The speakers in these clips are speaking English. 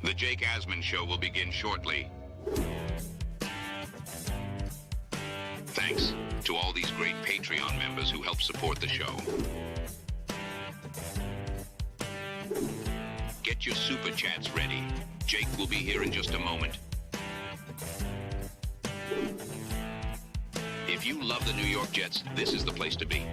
The Jake Asman Show will begin shortly. Thanks to all these great Patreon members who help support the show. Get your super chats ready. Jake will be here in just a moment. If you love the New York Jets, this is the place to be.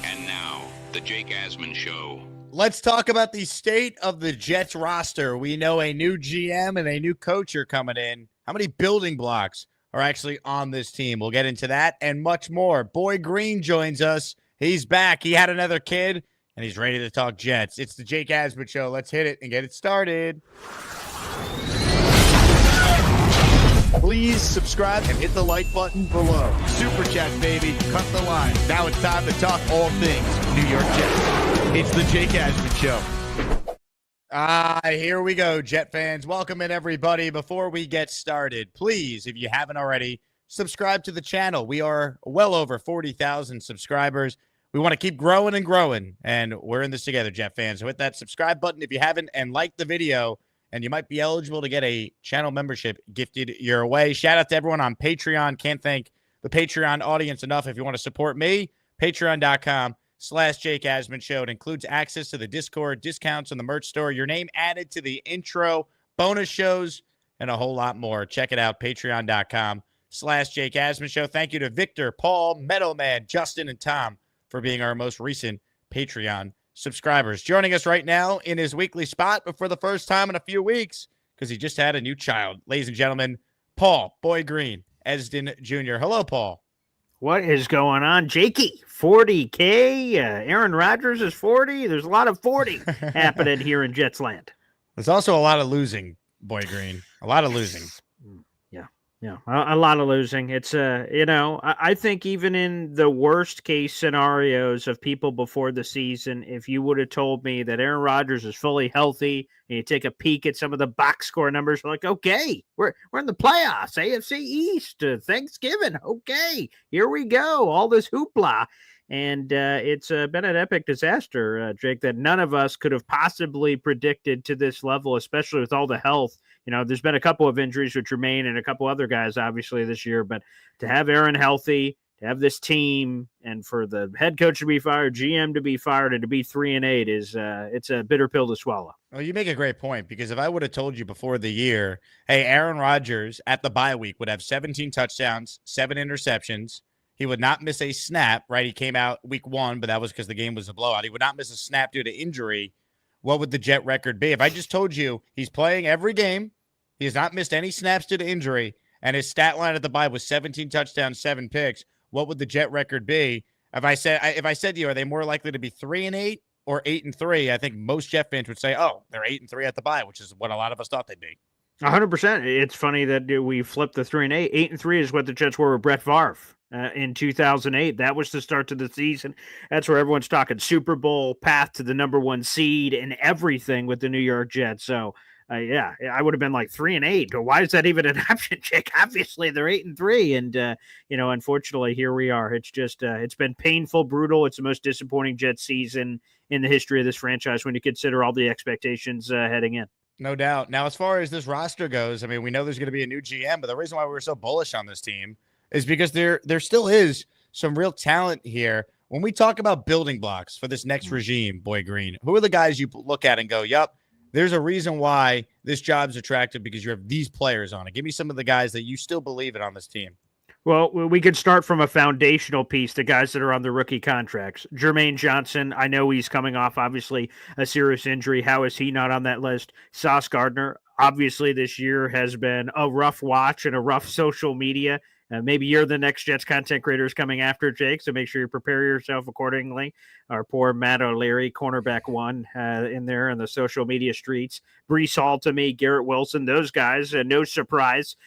And now, the Jake Asman Show. Let's talk about the state of the Jets roster. We know a new GM and a new coach are coming in. How many building blocks are actually on this team? We'll get into that and much more. Boy Green joins us. He's back. He had another kid, and he's ready to talk Jets. It's the Jake Asman Show. Let's hit it and get it started. Please subscribe and hit the like button below. Super chat, baby. Cut the line. Now it's time to talk all things New York Jets. It's the Jake Asman Show. Here we go, Jet fans. Welcome in, everybody. Before we get started, please, if you haven't already, subscribe to the channel. We are well over 40,000 subscribers. We want to keep growing and growing, and we're in this together, Jet fans. So hit that subscribe button if you haven't, and like the video, and you might be eligible to get a channel membership gifted your way. Shout out to everyone on Patreon. Can't thank the Patreon audience enough. If you want to support me, patreon.com/Jake Asman Show. It includes access to the Discord, discounts on the merch store, your name added to the intro, bonus shows, and a whole lot more. Check it out, patreon.com/Jake Asman Show. Thank you to Victor, Paul, Meadowman, Justin, and Tom for being our most recent Patreon subscribers. Joining us right now in his weekly spot, but for the first time in a few weeks, because he just had a new child. Ladies and gentlemen, Paul Boy Green Esden Jr. Hello, Paul. What is going on, Jakey? 40K. Aaron Rodgers is 40. There's a lot of 40 happening here in Jets land. There's also a lot of losing, Boy Green. A lot of losing. Yeah, a lot of losing. It's, I think even in the worst case scenarios of people before the season, if you would have told me that Aaron Rodgers is fully healthy and you take a peek at some of the box score numbers, you're like, okay, we're in the playoffs, AFC East, Thanksgiving. Okay, here we go. All this hoopla. And it's been an epic disaster, Jake, that none of us could have possibly predicted to this level, especially with all the health. You know, there's been a couple of injuries with Jermaine and a couple other guys, obviously, this year. But to have Aaron healthy, to have this team, and for the head coach to be fired, GM to be fired, and to be 3-8 is it's a bitter pill to swallow. Well, you make a great point, because if I would have told you before the year, hey, Aaron Rodgers at the bye week would have 17 touchdowns, 7 interceptions. He would not miss a snap, right? He came out week 1, but that was because the game was a blowout. He would not miss a snap due to injury. What would the Jet record be? If I just told you he's playing every game, he has not missed any snaps due to injury, and his stat line at the bye was 17 touchdowns, 7 picks, what would the Jet record be? If I said to you, are they more likely to be 3-8 or 8-3? I think most Jet fans would say, oh, they're 8-3 at the bye, which is what a lot of us thought they'd be. 100%. It's funny that we flipped the 3-8. 8-3 is what the Jets were with Brett Favre. In 2008, that was the start to the season. That's where everyone's talking Super Bowl, path to the number 1 seed, and everything with the New York Jets. So, yeah, I would have been like 3-8. Why is that even an option, Jake? Obviously, they're 8-3, and unfortunately, here we are. It's just it's been painful, brutal. It's the most disappointing Jets season in the history of this franchise when you consider all the expectations heading in. No doubt. Now, as far as this roster goes, I mean, we know there's going to be a new GM, but the reason why we were so bullish on this team is because there still is some real talent here. When we talk about building blocks for this next regime, Boy Green, who are the guys you look at and go, yep, there's a reason why this job's attractive, because you have these players on it. Give me some of the guys that you still believe in on this team. Well, we could start from a foundational piece, the guys that are on the rookie contracts. Jermaine Johnson, I know he's coming off, obviously, a serious injury. How is he not on that list? Sauce Gardner, obviously, this year has been a rough watch and a rough social media. Maybe you're the next Jets content creators coming after, Jake, so make sure you prepare yourself accordingly. Our poor Matt O'Leary, cornerback 1, in there in the social media streets. Breece Hall to me, Garrett Wilson, those guys, no surprise.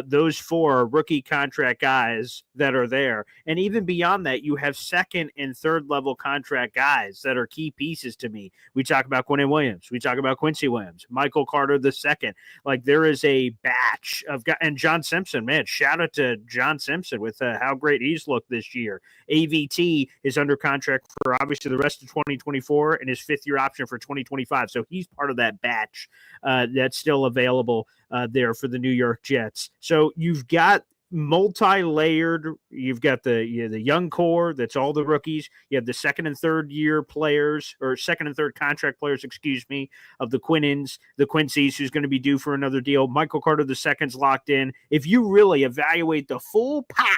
Those 4 rookie contract guys that are there. And even beyond that, you have second and third level contract guys that are key pieces to me. We talk about Quentin Williams. We talk about Quincy Williams, Michael Carter II. Like, there is a batch of guys. And John Simpson, man, shout out to John Simpson with how great he's looked this year. AVT is under contract for obviously the rest of 2024 and his fifth-year option for 2025. So he's part of that batch that's still available there for the New York Jets. So you've got multi-layered. You've got the young core, that's all the rookies. You have the second and third year players, or second and third contract players, of the Quincy's, who's going to be due for another deal. Michael Carter II's locked in. If you really evaluate the full pie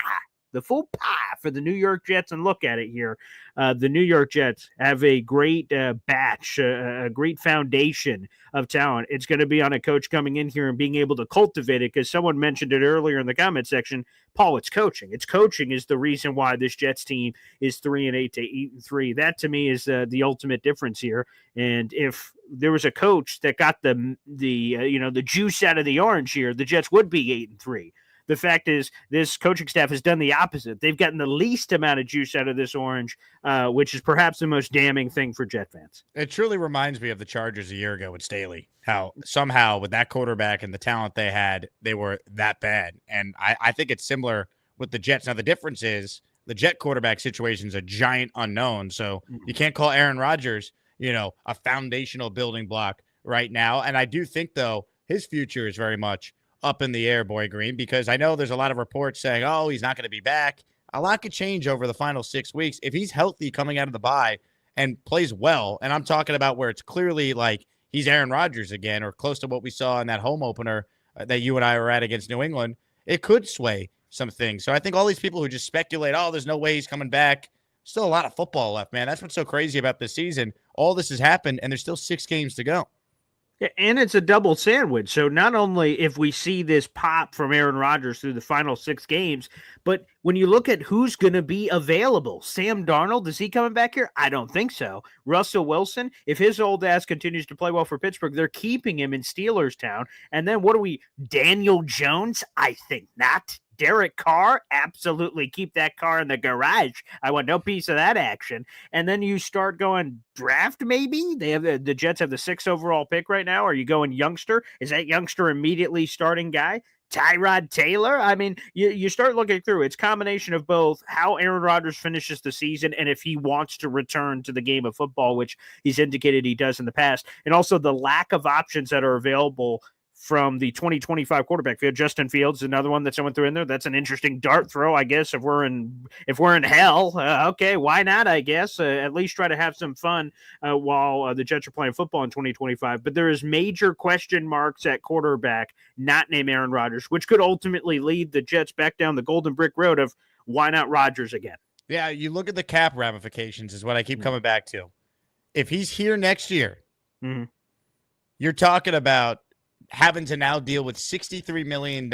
for the New York Jets and look at it here, the New York Jets have a great batch, a great foundation of talent. It's going to be on a coach coming in here and being able to cultivate it, because someone mentioned it earlier in the comment section. Paul, it's coaching. It's coaching is the reason why this Jets team is 3-8 to 8-3. That to me is the ultimate difference here. And if there was a coach that got the juice out of the orange here, the Jets would be 8-3. The fact is, this coaching staff has done the opposite. They've gotten the least amount of juice out of this orange, which is perhaps the most damning thing for Jet fans. It truly reminds me of the Chargers a year ago with Staley, how somehow with that quarterback and the talent they had, they were that bad. And I think it's similar with the Jets. Now, the difference is the Jet quarterback situation is a giant unknown. So you can't call Aaron Rodgers, a foundational building block right now. And I do think, though, his future is very much up in the air, Boy Green, because I know there's a lot of reports saying, oh, he's not going to be back. A lot could change over the final 6 weeks. If he's healthy coming out of the bye and plays well, and I'm talking about where it's clearly like he's Aaron Rodgers again, or close to what we saw in that home opener that you and I were at against New England, it could sway some things. So I think all these people who just speculate, oh, there's no way he's coming back, still a lot of football left, man. That's what's so crazy about this season. All this has happened, and there's still 6 games to go. And it's a double sandwich. So not only if we see this pop from Aaron Rodgers through the final 6 games, but when you look at who's going to be available, Sam Darnold, is he coming back here? I don't think so. Russell Wilson, if his old ass continues to play well for Pittsburgh, they're keeping him in Steelers town. And then Daniel Jones? I think not. Derek Carr, absolutely keep that car in the garage. I want no piece of that action. And then you start going draft, maybe? They have the Jets have the 6th overall pick right now. Are you going youngster? Is that youngster immediately starting guy? Tyrod Taylor? I mean, you start looking through. It's a combination of both how Aaron Rodgers finishes the season and if he wants to return to the game of football, which he's indicated he does in the past, and also the lack of options that are available from the 2025 quarterback field. Justin Fields, another one that someone threw in there. That's an interesting dart throw, I guess. If we're in hell, okay, why not? I guess at least try to have some fun while the Jets are playing football in 2025. But there is major question marks at quarterback, not named Aaron Rodgers, which could ultimately lead the Jets back down the golden brick road of why not Rodgers again. Yeah, you look at the cap ramifications is what I keep coming back to. If he's here next year, you're talking about having to now deal with $63 million,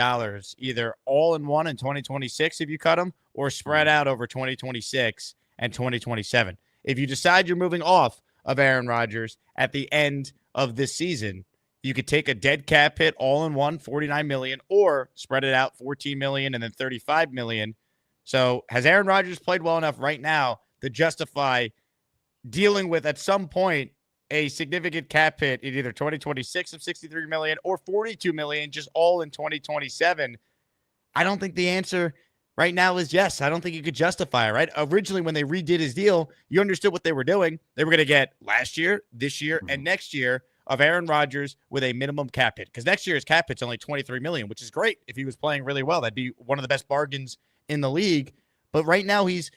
either all in one in 2026 if you cut him, or spread out over 2026 and 2027. If you decide you're moving off of Aaron Rodgers at the end of this season, you could take a dead cap hit all in one, $49 million, or spread it out $14 million and then $35 million. So has Aaron Rodgers played well enough right now to justify dealing with at some point a significant cap hit in either 2026 of $63 million or $42 million, just all in 2027? I don't think the answer right now is yes. I don't think you could justify it, right? Originally, when they redid his deal, you understood what they were doing. They were going to get last year, this year, and next year of Aaron Rodgers with a minimum cap hit. Because next year's cap hit's only $23 million, which is great. If he was playing really well, that'd be one of the best bargains in the league. But right now, he's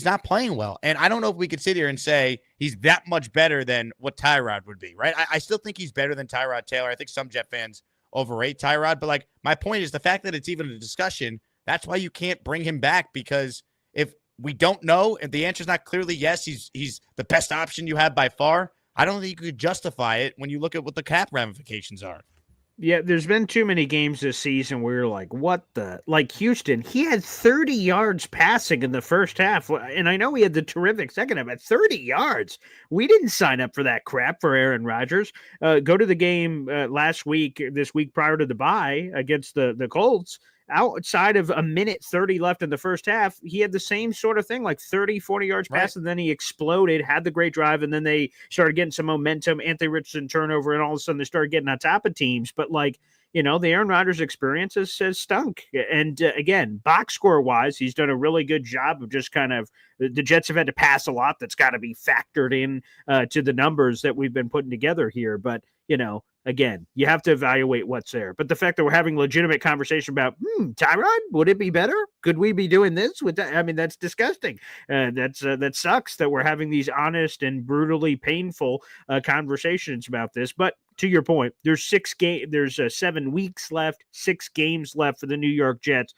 not playing well. And I don't know if we could sit here and say he's that much better than what Tyrod would be, right? I still think he's better than Tyrod Taylor. I think some Jet fans overrate Tyrod. But, my point is the fact that it's even a discussion, that's why you can't bring him back, because if we don't know, if the answer's not clearly yes, he's the best option you have by far, I don't think you could justify it when you look at what the cap ramifications are. Yeah, there's been too many games this season where you're like, what the? Like Houston, he had 30 yards passing in the first half. And I know he had the terrific second half at 30 yards. We didn't sign up for that crap for Aaron Rodgers. Go to the game this week prior to the bye against the Colts. Outside of a minute 30 left in the first half, he had the same sort of thing, like 30, 40 yards pass, and then he exploded, had the great drive, and then they started getting some momentum, Anthony Richardson turnover, and all of a sudden they started getting on top of teams. But, the Aaron Rodgers experience has stunk. And again, box score wise, he's done a really good job of just kind of the Jets have had to pass a lot that's got to be factored in to the numbers that we've been putting together here. But, again, you have to evaluate what's there. But the fact that we're having legitimate conversation about, Tyrod, would it be better? Could we be doing this with that? I mean, that's disgusting. That sucks that we're having these honest and brutally painful conversations about this. But to your point, there's 7 weeks left, 6 games left for the New York Jets.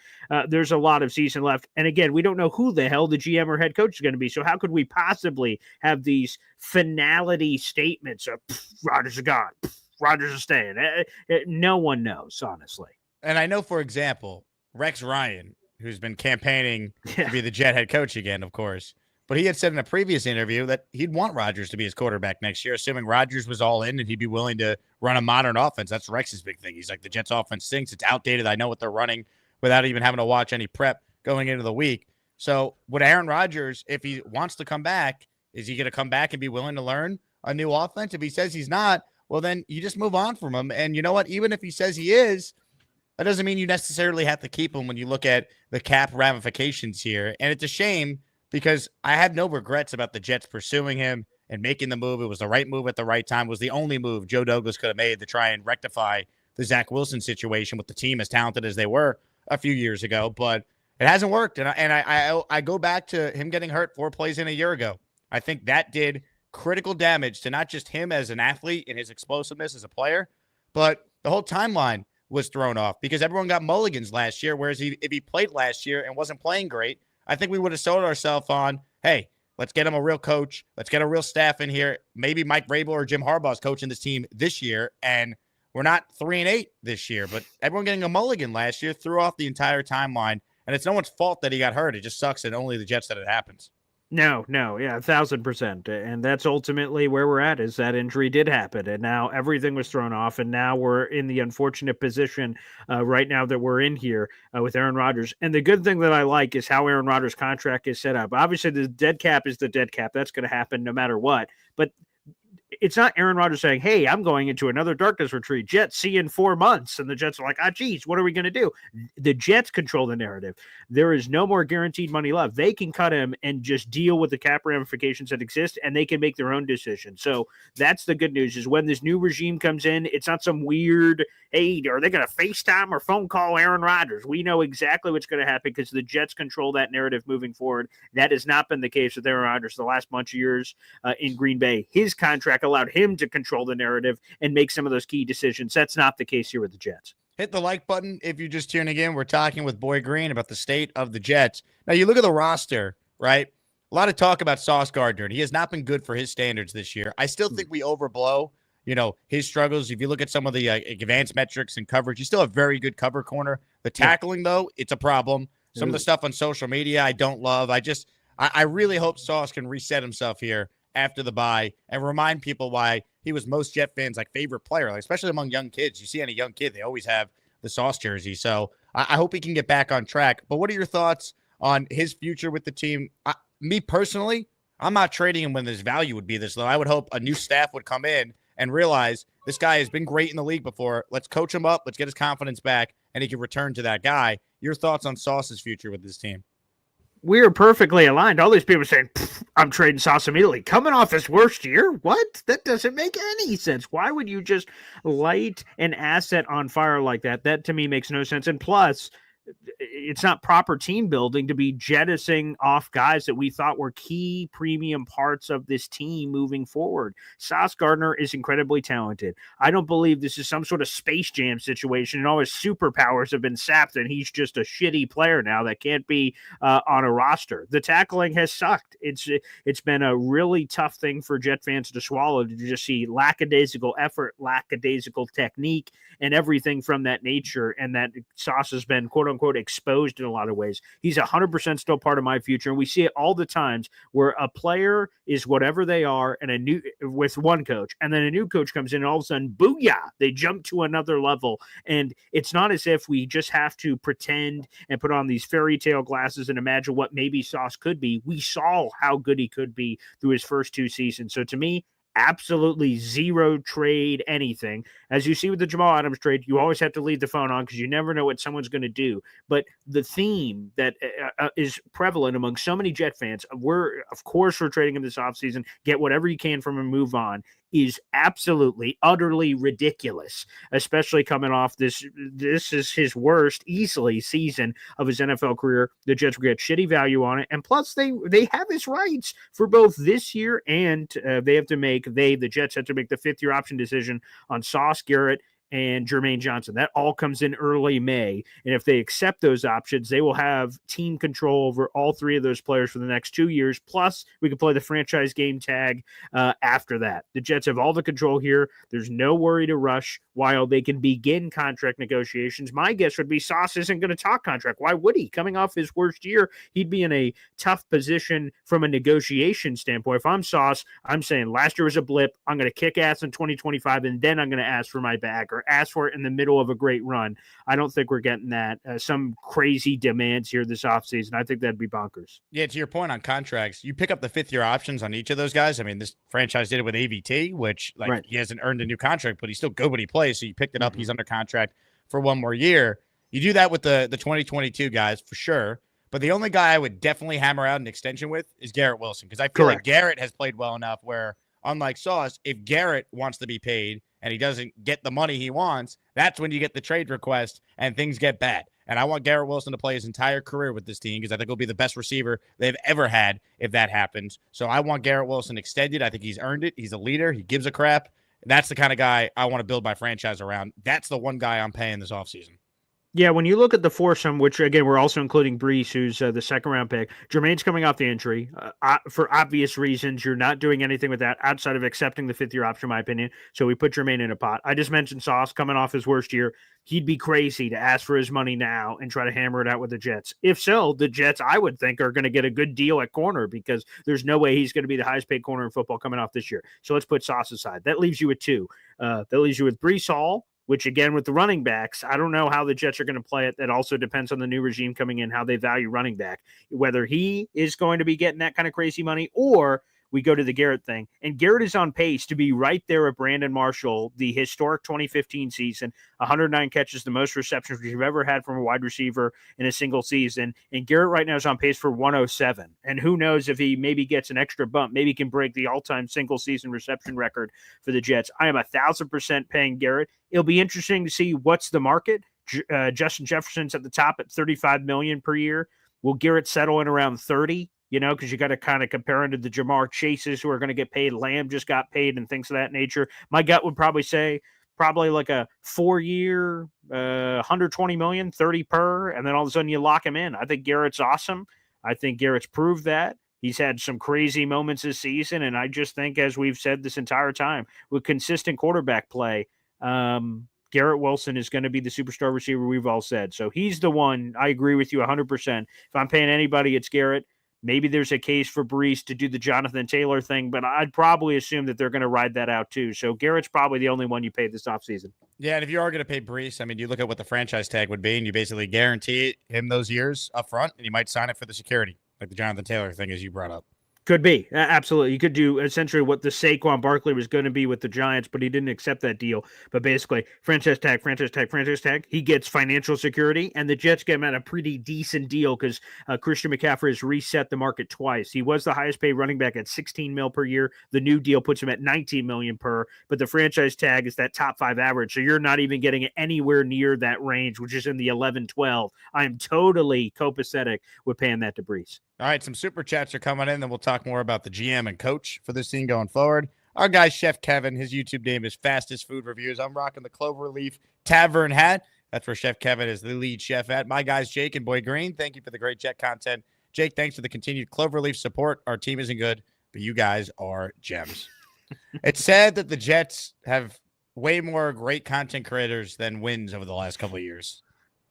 There's a lot of season left. And again, we don't know who the hell the GM or head coach is going to be. So how could we possibly have these finality statements of Rodgers is gone, Rodgers is staying? No one knows, honestly. And I know, for example, Rex Ryan, who's been campaigning to be the Jet head coach again, of course, but he had said in a previous interview that he'd want Rodgers to be his quarterback next year, assuming Rodgers was all in and he'd be willing to run a modern offense. That's Rex's big thing. He's like, the Jets offense stinks. It's outdated. I know what they're running without even having to watch any prep going into the week. So would Aaron Rodgers, if he wants to come back, is he going to come back and be willing to learn a new offense? If he says he's not, well, then you just move on from him. And you know what? Even if he says he is, that doesn't mean you necessarily have to keep him when you look at the cap ramifications here. And it's a shame because I have no regrets about the Jets pursuing him and making the move. It was the right move at the right time. It was the only move Joe Douglas could have made to try and rectify the Zach Wilson situation with the team as talented as they were a few years ago. But it hasn't worked. And I go back to him getting hurt 4 plays in a year ago. I think that did critical damage to not just him as an athlete and his explosiveness as a player, but the whole timeline was thrown off because everyone got mulligans last year, whereas if he played last year and wasn't playing great, I think we would have sold ourselves on, hey, let's get him a real coach. Let's get a real staff in here. Maybe Mike Vrabel or Jim Harbaugh's coaching this team this year, and we're not 3-8 this year. But everyone getting a mulligan last year threw off the entire timeline, and it's no one's fault that he got hurt. It just sucks and only the Jets that it happens. No, yeah, 1,000%. And that's ultimately where we're at, is that injury did happen. And now everything was thrown off. And now we're in the unfortunate position right now that we're in here with Aaron Rodgers. And the good thing that I like is how Aaron Rodgers' contract is set up. Obviously, the dead cap is the dead cap. That's going to happen no matter what. But it's not Aaron Rodgers saying, hey, I'm going into another darkness retreat. Jets, see you in 4 months. And the Jets are like, geez, what are we going to do? The Jets control the narrative. There is no more guaranteed money left. They can cut him and just deal with the cap ramifications that exist, and they can make their own decision. So that's the good news, is when this new regime comes in, it's not some weird, hey, are they going to FaceTime or phone call Aaron Rodgers? We know exactly what's going to happen because the Jets control that narrative moving forward. That has not been the case with Aaron Rodgers the last bunch of years in Green Bay. His contract allowed him to control the narrative and make some of those key decisions. That's not the case here with the Jets. Hit the like button if you're just tuning in. We're talking with Boy Green about the state of the Jets. Now, you look at the roster, right? A lot of talk about Sauce Gardner, and he has not been good for his standards this year. I still think we overblow, his struggles. If you look at some of the advanced metrics and coverage, you still have very good cover corner. The tackling, though, it's a problem. Some of the stuff on social media I don't love. I really hope Sauce can reset himself here after the bye and remind people why he was most Jet fans' favorite player, especially among young kids. You see any young kid, they always have the Sauce jersey. So I hope he can get back on track. But what are your thoughts on his future with the team? Me personally, I'm not trading him when his value would be this low. I would hope a new staff would come in and realize this guy has been great in the league before. Let's coach him up. Let's get his confidence back, and he can return to that guy. Your thoughts on Sauce's future with this team? We are perfectly aligned. All these people are saying, I'm trading Sauce immediately. Coming off his worst year? What? That doesn't make any sense. Why would you just light an asset on fire like that? That, to me, makes no sense. And plus, it's not proper team building to be jettisoning off guys that we thought were key premium parts of this team moving forward. Sauce Gardner is incredibly talented. I don't believe this is some sort of Space Jam situation and all his superpowers have been sapped and he's just a shitty player now that can't be on a roster. The tackling has sucked. It's been a really tough thing for Jet fans to swallow, to just see lackadaisical effort, lackadaisical technique, and everything from that nature, and that Sauce has been quote-unquote exposed in a lot of ways. He's 100% still part of my future, and we see it all the times where a player is whatever they are and with one coach, and then a new coach comes in and all of a sudden, booyah, they jump to another level. And it's not as if we just have to pretend and put on these fairy tale glasses and imagine what maybe Sauce could be. We saw how good he could be through his first 2 seasons. So to me, absolutely zero trade anything. As you see with the Jamal Adams trade, you always have to leave the phone on because you never know what someone's going to do. But the theme that is prevalent among so many Jet fans, of course, we're trading him this offseason, get whatever you can from him, move on, is absolutely, utterly ridiculous, especially coming off this. This is his worst, easily, season of his NFL career. The Jets will get shitty value on it. And plus, they have his rights for both this year and the Jets have to make the fifth-year option decision on Sauce, Garrett, and Jermaine Johnson. That all comes in early May. And if they accept those options, they will have team control over all three of those players for the next 2 years. Plus, we can play the franchise game tag after that. The Jets have all the control here. There's no worry to rush while they can begin contract negotiations. My guess would be Sauce isn't going to talk contract. Why would he? Coming off his worst year, he'd be in a tough position from a negotiation standpoint. If I'm Sauce, I'm saying last year was a blip. I'm going to kick ass in 2025, and then I'm going to ask for my bag or ask for it in the middle of a great run. I don't think we're getting that. Some crazy demands here this offseason. I think that'd be bonkers. Yeah, to your point on contracts, you pick up the fifth-year options on each of those guys. I mean, this franchise did it with AVT, which right. He hasn't earned a new contract, but he's still good when he plays. So you picked it up. He's under contract for one more year. You do that with the 2022 guys for sure. But the only guy I would definitely hammer out an extension with is Garrett Wilson, because I feel like Garrett has played well enough where, unlike Sauce, if Garrett wants to be paid and he doesn't get the money he wants, that's when you get the trade request and things get bad. And I want Garrett Wilson to play his entire career with this team because I think he'll be the best receiver they've ever had if that happens. So I want Garrett Wilson extended. I think he's earned it. He's a leader. He gives a crap. That's the kind of guy I want to build my franchise around. That's the one guy I'm paying this offseason. Yeah, when you look at the foursome, which, again, we're also including Brees, who's the second-round pick. Jermaine's coming off the injury. For obvious reasons, you're not doing anything with that outside of accepting the fifth-year option, in my opinion. So we put Jermaine in a pot. I just mentioned Sauce coming off his worst year. He'd be crazy to ask for his money now and try to hammer it out with the Jets. If so, the Jets, I would think, are going to get a good deal at corner because there's no way he's going to be the highest-paid corner in football coming off this year. So let's put Sauce aside. That leaves you with two. That leaves you with Brees Hall, which, again, with the running backs, I don't know how the Jets are going to play it. That also depends on the new regime coming in, how they value running back, whether he is going to be getting that kind of crazy money or we go to the Garrett thing. And Garrett is on pace to be right there with Brandon Marshall, the historic 2015 season, 109 catches, the most receptions we've ever had from a wide receiver in a single season. And Garrett right now is on pace for 107. And who knows if he maybe gets an extra bump, maybe he can break the all-time single season reception record for the Jets. I am 1,000% paying Garrett. It'll be interesting to see what's the market. Justin Jefferson's at the top at $35 million per year. Will Garrett settle in around 30? Because you got to kind of compare him to the Jamar Chases who are going to get paid. Lamb just got paid and things of that nature. My gut would probably say like a 4-year, $120 million, 30 per, and then all of a sudden you lock him in. I think Garrett's awesome. I think Garrett's proved that. He's had some crazy moments this season, and I just think, as we've said this entire time, with consistent quarterback play, Garrett Wilson is going to be the superstar receiver we've all said. So he's the one. I agree with you 100%. If I'm paying anybody, it's Garrett. Maybe there's a case for Brees to do the Jonathan Taylor thing, but I'd probably assume that they're going to ride that out too. So Garrett's probably the only one you pay this offseason. Yeah, and if you are going to pay Brees, I mean, you look at what the franchise tag would be, and you basically guarantee him those years up front, and you might sign it for the security, like the Jonathan Taylor thing, as you brought up. Could be. Absolutely. You could do essentially what the Saquon Barkley was going to be with the Giants, but he didn't accept that deal. But basically, franchise tag. He gets financial security, and the Jets get him at a pretty decent deal because Christian McCaffrey has reset the market twice. He was the highest paid running back at $16 million per year. The new deal puts him at $19 million per, but the franchise tag is that top 5 average. So you're not even getting it anywhere near that range, which is in the 11-12. I'm totally copacetic with paying that to Brees. All right, some super chats are coming in, then we'll talk more about the GM and coach for this team going forward. Our guy, Chef Kevin, his YouTube name is Fastest Food Reviews. I'm rocking the Cloverleaf Tavern hat. That's where Chef Kevin is the lead chef at. My guys, Jake and Boy Green, thank you for the great Jet content. Jake, thanks for the continued Cloverleaf support. Our team isn't good, but you guys are gems. It's sad that the Jets have way more great content creators than wins over the last couple of years.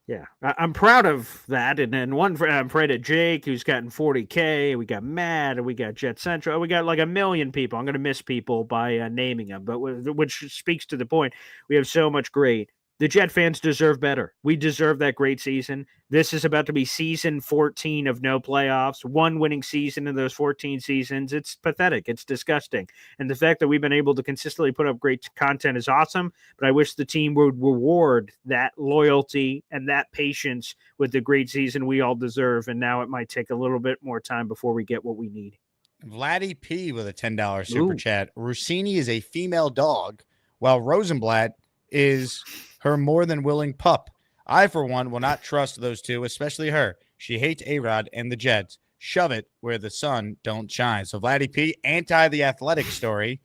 Yeah, I'm proud of that. And then I'm proud of Jake, who's gotten 40K. We got Matt, and we got Jet Central. We got like 1 million people. I'm going to miss people by naming them, but which speaks to the point. We have so much great The Jet fans deserve better. We deserve that great season. This is about to be season 14 of no playoffs, one winning season in those 14 seasons. It's pathetic. It's disgusting. And the fact that we've been able to consistently put up great content is awesome, but I wish the team would reward that loyalty and that patience with the great season we all deserve. And now it might take a little bit more time before we get what we need. Vladdy P with a $10 super chat. Rossini is a female dog, while Rosenblatt is her more than willing pup. I, for one, will not trust those two, especially her. She hates A-Rod and the Jets. Shove it where the sun don't shine. So Vladdy P, anti the Athletic story.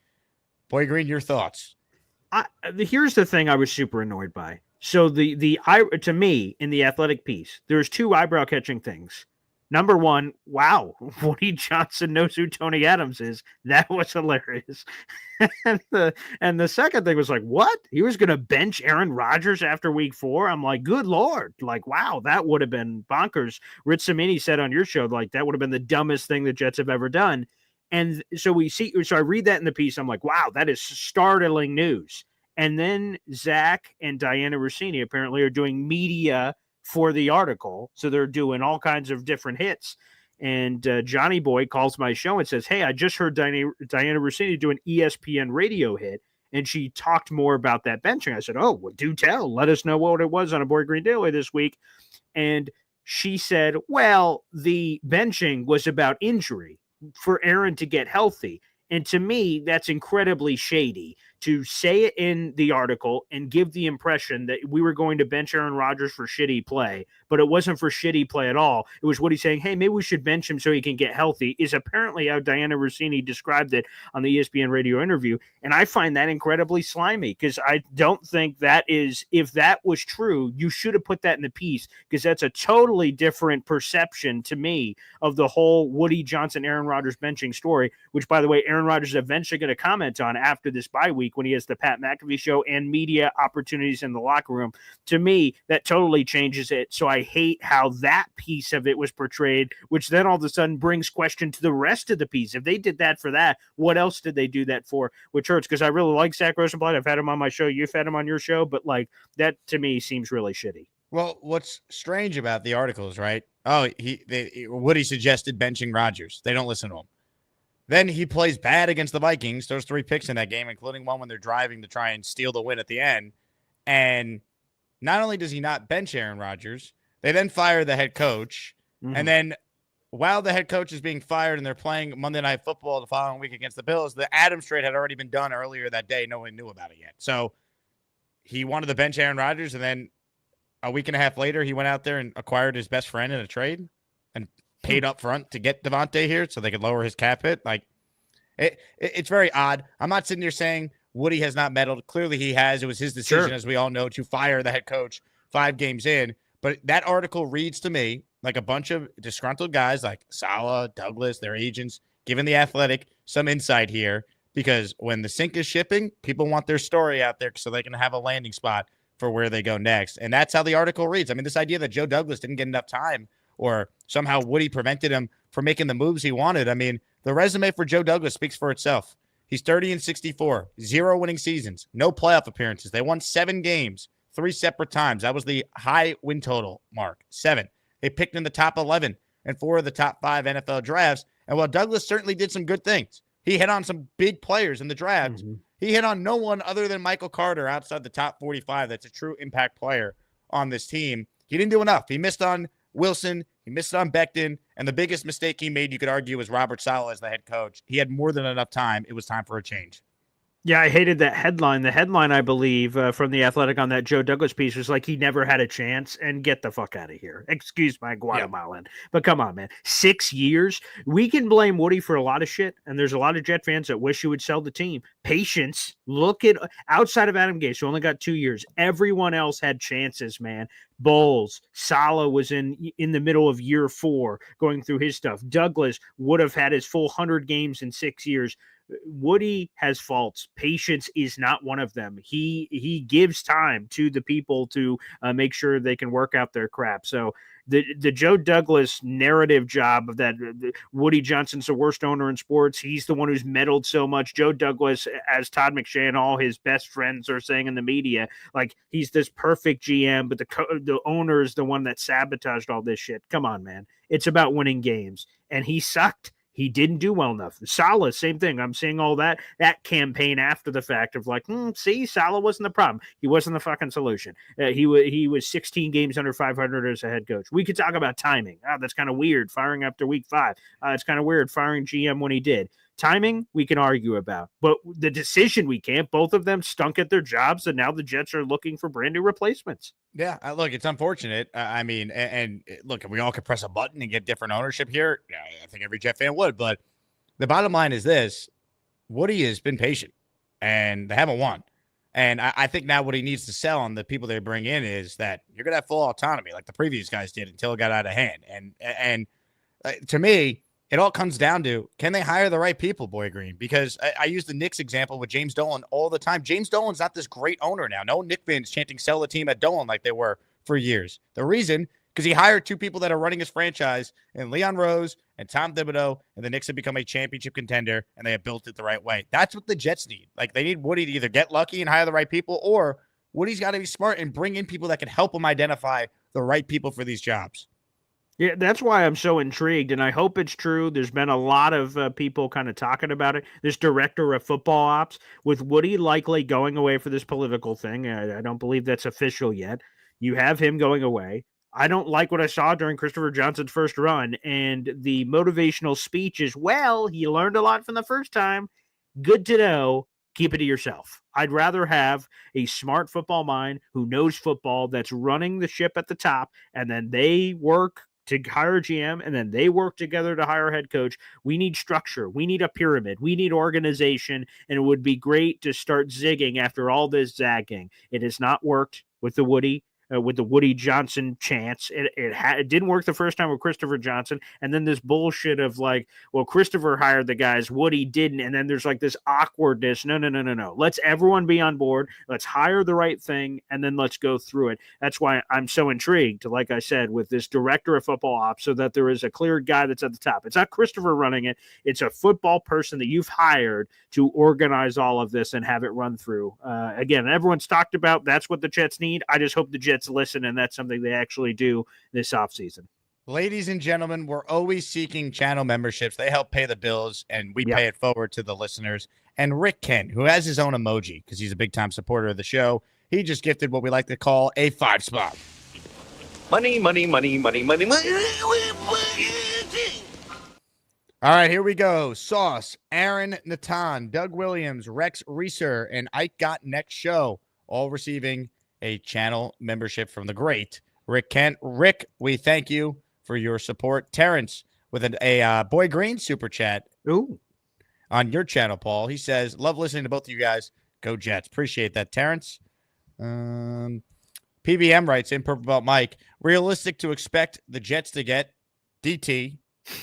Boy Green, your thoughts? Here's the thing I was super annoyed by. So to me, in the Athletic piece, there's two eyebrow catching things. Number one, wow, Woody Johnson knows who Tony Adams is. That was hilarious. and the second thing was like, what? He was going to bench Aaron Rodgers after week 4? I'm like, good Lord. Like, wow, that would have been bonkers. Rich Cimini said on your show, like, that would have been the dumbest thing the Jets have ever done. And so I read that in the piece. I'm like, wow, that is startling news. And then Zach and Diana Rossini apparently are doing media for the article. So they're doing all kinds of different hits. And Johnny Boy calls my show and says, hey, I just heard Diana Rossini do an ESPN radio hit, and she talked more about that benching. I said, oh, well, do tell. Let us know what it was on a Boy Green Daily this week. And she said, well, the benching was about injury for Aaron to get healthy. And to me, that's incredibly shady to say it in the article and give the impression that we were going to bench Aaron Rodgers for shitty play, but it wasn't for shitty play at all. It was Woody saying, hey, maybe we should bench him so he can get healthy, is apparently how Diana Rossini described it on the ESPN radio interview. And I find that incredibly slimy because I don't think that is, if that was true, you should have put that in the piece because that's a totally different perception to me of the whole Woody Johnson, Aaron Rodgers benching story, which, by the way, Aaron Rodgers is eventually going to comment on after this bye week when he has the Pat McAfee show and media opportunities in the locker room. To me, that totally changes it. So I hate how that piece of it was portrayed, which then all of a sudden brings question to the rest of the piece. If they did that for that, what else did they do that for? Which hurts because I really like Zach Rosenblatt. I've had him on my show. You've had him on your show. But like that to me seems really shitty. Well, what's strange about the articles, right? Oh, Woody suggested benching Rodgers. They don't listen to him. Then he plays bad against the Vikings, throws 3 picks in that game, including one when they're driving to try and steal the win at the end. And not only does he not bench Aaron Rodgers, they then fire the head coach. Mm-hmm. And then while the head coach is being fired and they're playing Monday Night Football the following week against the Bills, the Adams trade had already been done earlier that day. No one knew about it yet. So he wanted to bench Aaron Rodgers, and then a week and a half later, he went out there and acquired his best friend in a trade and paid up front to get Devontae here so they could lower his cap hit. Like, it's very odd. I'm not sitting here saying Woody has not meddled. Clearly he has. It was his decision, as we all know, to fire the head coach 5 games in. But that article reads to me like a bunch of disgruntled guys like Saleh, Douglas, their agents, giving the Athletic some insight here, because when the sink is shipping, people want their story out there so they can have a landing spot for where they go next. And that's how the article reads. I mean, this idea that Joe Douglas didn't get enough time or somehow Woody prevented him from making the moves he wanted. I mean, the resume for Joe Douglas speaks for itself. He's 30-64, 0 winning seasons, no playoff appearances. They won 7 games, 3 separate times. That was the high win total mark, 7. They picked in the top 11 and 4 of the top 5 NFL drafts. And while Douglas certainly did some good things, he hit on some big players in the draft. Mm-hmm. He hit on no one other than Michael Carter outside the top 45 that's a true impact player on this team. He didn't do enough. He missed on Wilson, he missed on Becton, and the biggest mistake he made, you could argue, was Robert Saleh as the head coach. He had more than enough time. It was time for a change. Yeah, I hated that headline. The headline, I believe, from The Athletic on that Joe Douglas piece was like, he never had a chance, and get the fuck out of here. Excuse my Guatemalan. Yeah. But come on, man. 6 years? We can blame Woody for a lot of shit, and there's a lot of Jet fans that wish he would sell the team. Patience. Look at, outside of Adam Gase, who only got 2 years, everyone else had chances, man. Bowles, Saleh was in the middle of year 4 going through his stuff. Douglas would have had his full 100 games in 6 years. Woody has faults. Patience is not one of them. He gives time to the people to make sure they can work out their crap. So The Joe Douglas narrative job of that Woody Johnson's the worst owner in sports. He's the one who's meddled so much. Joe Douglas, as Todd McShay and all his best friends are saying in the media, like he's this perfect GM, but the owner is the one that sabotaged all this shit. Come on, man. It's about winning games. And he sucked. He didn't do well enough. Saleh, same thing. I'm seeing all that campaign after the fact of like, see, Saleh wasn't the problem. He wasn't the fucking solution. He was 16 games under 500 as a head coach. We could talk about timing. That's kind of weird. Firing after week 5. It's kind of weird firing GM when he did. Timing, we can argue about. But the decision, we can't. Both of them stunk at their jobs, and now the Jets are looking for brand new replacements. Yeah, look, it's unfortunate. I mean, and look, if we all could press a button and get different ownership here, yeah, I think every Jet fan would. But the bottom line is this. Woody has been patient, and they haven't won. And I think now what he needs to sell on the people they bring in is that you're going to have full autonomy like the previous guys did until it got out of hand. And to me, it all comes down to, can they hire the right people, Boy Green? Because I use the Knicks example with James Dolan all the time. James Dolan's not this great owner now. No Knick fans chanting sell the team at Dolan like they were for years. The reason, because he hired 2 people that are running his franchise, and Leon Rose and Tom Thibodeau, and the Knicks have become a championship contender, and they have built it the right way. That's what the Jets need. Like, they need Woody to either get lucky and hire the right people, or Woody's got to be smart and bring in people that can help him identify the right people for these jobs. Yeah, that's why I'm so intrigued, and I hope it's true. There's been a lot of people kind of talking about it. This director of football ops, with Woody likely going away for this political thing. I don't believe that's official yet. You have him going away. I don't like what I saw during Christopher Johnson's first run, and the motivational speech is, well, he learned a lot from the first time. Good to know. Keep it to yourself. I'd rather have a smart football mind who knows football that's running the ship at the top, and then they work to hire a GM, and then they work together to hire a head coach. We need structure. We need a pyramid. We need organization, and it would be great to start zigging after all this zagging. It has not worked with the Woody Johnson chance. It didn't work the first time with Christopher Johnson, and then this bullshit of like, well, Christopher hired the guys, Woody didn't, and then there's like this awkwardness. No. Let's everyone be on board. Let's hire the right thing, and then let's go through it. That's why I'm so intrigued, like I said, with this director of football ops, so that there is a clear guy that's at the top. It's not Christopher running it. It's a football person that you've hired to organize all of this and have it run through. Again, everyone's talked about that's what the Jets need. I just hope the Jets listen, and that's something they actually do this offseason. Ladies and gentlemen, we're always seeking channel memberships. They help pay the bills, and we pay it forward to the listeners. And Rick Kent, who has his own emoji because he's a big-time supporter of the show, he just gifted what we like to call a 5-spot. Money. All right, here we go. Sauce, Aaron Natan, Doug Williams, Rex Reeser, and Ike Got Next Show, all receiving a channel membership from the great Rick Kent. Rick, we thank you for your support. Terrence with a Boy Green super chat. Ooh. On your channel, Paul. He says, love listening to both of you guys. Go Jets. Appreciate that, Terrence. PBM writes in Purple Belt Mike, realistic to expect the Jets to get DT,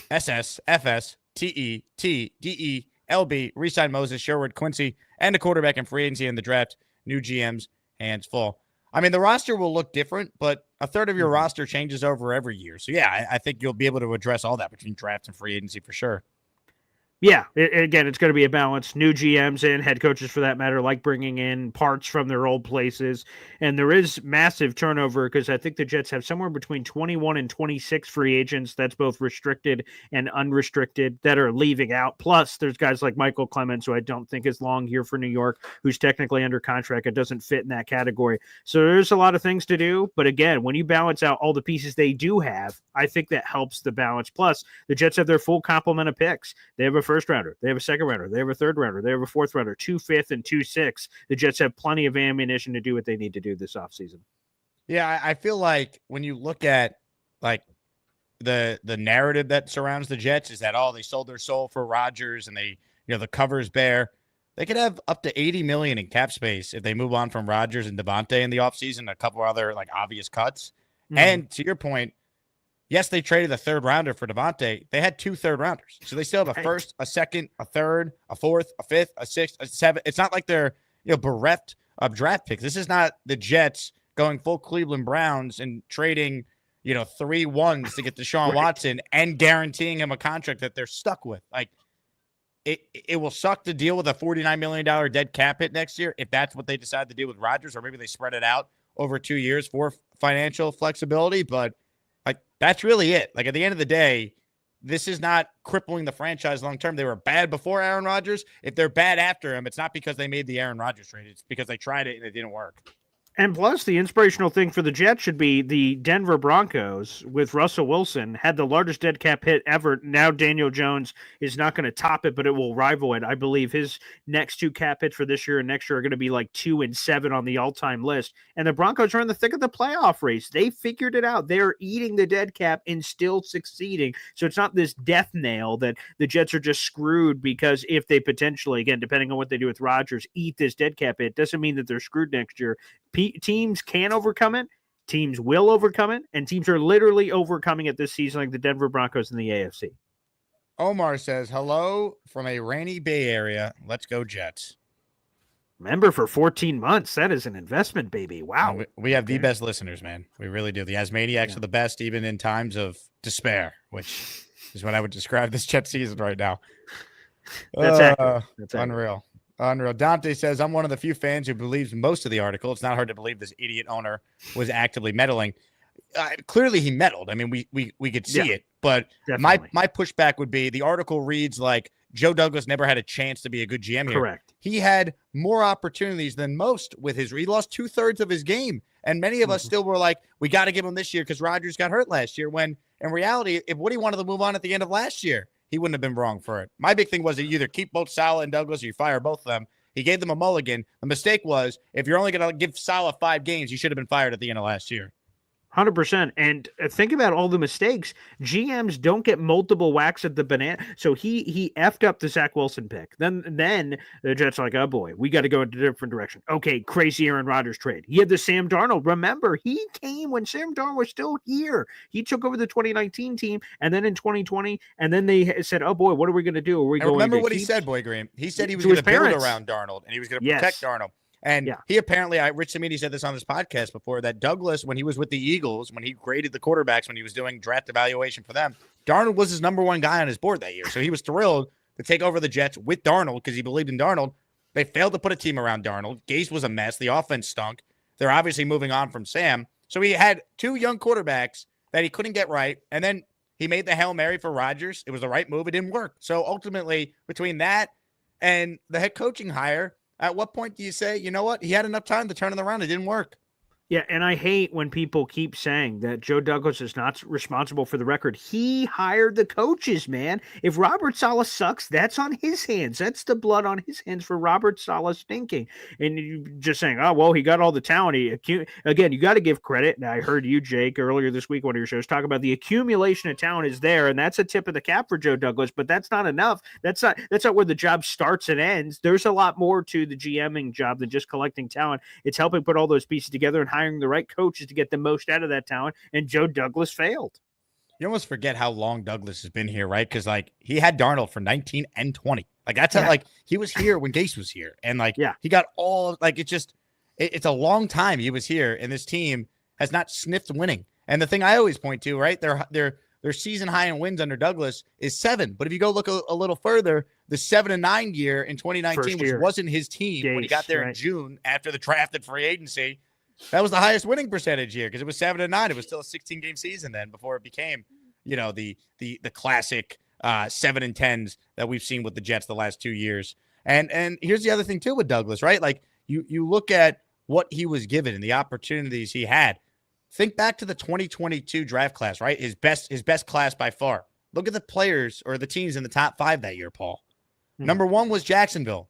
SS, FS, TE, T, DE, LB, resign Moses, Sherwood, Quincy, and a quarterback in free agency in the draft. New GMs, hands full. I mean, the roster will look different, but a third of your roster changes over every year. So, yeah, I think you'll be able to address all that between draft and free agency for sure. Yeah, again, it's going to be a balance. New GMs and head coaches, for that matter, like bringing in parts from their old places. And there is massive turnover because I think the Jets have somewhere between 21 and 26 free agents. That's both restricted and unrestricted that are leaving out. Plus, there's guys like Michael Clemens, who I don't think is long here for New York, who's technically under contract. It doesn't fit in that category. So there's a lot of things to do. But again, when you balance out all the pieces they do have, I think that helps the balance. Plus, the Jets have their full complement of picks. They have a first rounder, they have a second rounder, they have a third rounder, they have a fourth rounder, 2 5th and 2 6th. The Jets have plenty of ammunition to do what they need to do this offseason. Yeah, I feel like when you look at like the narrative that surrounds the Jets is that, oh, they sold their soul for Rodgers and they, the cover's bare. They could have up to $80 million in cap space if they move on from Rodgers and Devontae in the offseason, a couple other like obvious cuts. Mm-hmm. And to your point, yes, they traded a third rounder for Devontae. They had 2 third rounders. So they still have a first, a second, a third, a fourth, a fifth, a sixth, a seventh. It's not like they're bereft of draft picks. This is not the Jets going full Cleveland Browns and trading, 3 ones to get Deshaun Right. Watson and guaranteeing him a contract that they're stuck with. Like, it will suck to deal with a $49 million dead cap hit next year if that's what they decide to do with Rodgers, or maybe they spread it out over 2 years for financial flexibility. But like, that's really it. Like, at the end of the day, this is not crippling the franchise long term. They were bad before Aaron Rodgers. If they're bad after him, it's not because they made the Aaron Rodgers trade. It's because they tried it and it didn't work. And plus, the inspirational thing for the Jets should be the Denver Broncos with Russell Wilson had the largest dead cap hit ever. Now Daniel Jones is not going to top it, but it will rival it. I believe his next 2 cap hits for this year and next year are going to be like 2 and 7 on the all-time list. And the Broncos are in the thick of the playoff race. They figured it out. They're eating the dead cap and still succeeding. So it's not this death nail that the Jets are just screwed because if they potentially, again, depending on what they do with Rodgers, eat this dead cap hit, doesn't mean that they're screwed next year. Teams can overcome it, teams will overcome it, and teams are literally overcoming it this season, like the Denver Broncos in the AFC. Omar says, hello from a rainy Bay Area. Let's go Jets. Remember, for 14 months, that is an investment, baby. Wow. We have the best listeners, man. We really do. The Asmaniacs are the best, even in times of despair, which is what I would describe this Jets season right now. That's accurate. That's unreal. Unreal. Dante says, I'm one of the few fans who believes most of the article. It's not hard to believe this idiot owner was actively meddling. Clearly he meddled. I mean, we could see it, but my pushback would be the article reads like Joe Douglas never had a chance to be a good GM here. Correct. He had more opportunities than most with he lost 2/3 of his game. And many of us still were like, we got to give him this year because Rodgers got hurt last year, when in reality, if Woody wanted to move on at the end of last year, he wouldn't have been wrong for it. My big thing was that you either keep both Saleh and Douglas or you fire both of them. He gave them a mulligan. The mistake was, if you're only going to give Saleh 5 games, you should have been fired at the end of last year. 100%. And think about all the mistakes. GMs don't get multiple whacks at the banana. So he effed up the Zach Wilson pick. Then the Jets are like, oh boy, we got to go in a different direction. Okay, crazy Aaron Rodgers trade. He had the Sam Darnold. Remember, he came when Sam Darnold was still here. He took over the 2019 team, and then in 2020, and then they said, oh boy, what are we going to do? Are we going remember to what he said, Boy Green? He said he was going to build around Darnold, and he was going to protect Darnold. And he apparently, Rich Cimini said this on this podcast before, that Douglas, when he was with the Eagles, when he graded the quarterbacks, when he was doing draft evaluation for them, Darnold was his number 1 guy on his board that year. So he was thrilled to take over the Jets with Darnold because he believed in Darnold. They failed to put a team around Darnold. Gase was a mess. The offense stunk. They're obviously moving on from Sam. So he had 2 young quarterbacks that he couldn't get right. And then he made the Hail Mary for Rodgers. It was the right move. It didn't work. So ultimately, between that and the head coaching hire, at what point do you say, you know what? He had enough time to turn it around. It didn't work. Yeah, and I hate when people keep saying that Joe Douglas is not responsible for the record. He hired the coaches, man. If Robert Saleh sucks, that's on his hands. That's the blood on his hands for Robert Saleh stinking. And you just saying, oh, well, he got all the talent. Again, you got to give credit. And I heard you, Jake, earlier this week, one of your shows, talk about the accumulation of talent is there, and that's a tip of the cap for Joe Douglas, but that's not enough. That's not where the job starts and ends. There's a lot more to the GMing job than just collecting talent. It's helping put all those pieces together and hiring the right coaches to get the most out of that talent, and Joe Douglas failed. You almost forget how long Douglas has been here, right? Because like he had Darnold for 19 and 20. Like that's how, like he was here when Gase was here, and like he got all like it's a long time he was here, and this team has not sniffed winning. And the thing I always point to, right, their season high in wins under Douglas is 7. But if you go look a little further, the 7-9 year in 2019, which wasn't his team when he got there in June after the drafted free agency. That was the highest winning percentage year because it was 7-9. It was still a 16-game season then before it became, the classic 7-10s that we've seen with the Jets the last 2 years. And here's the other thing too with Douglas, right? Like you look at what he was given and the opportunities he had. Think back to the 2022 draft class, right? His best class by far. Look at the players or the teams in the top 5 that year, Paul. Number 1 was Jacksonville.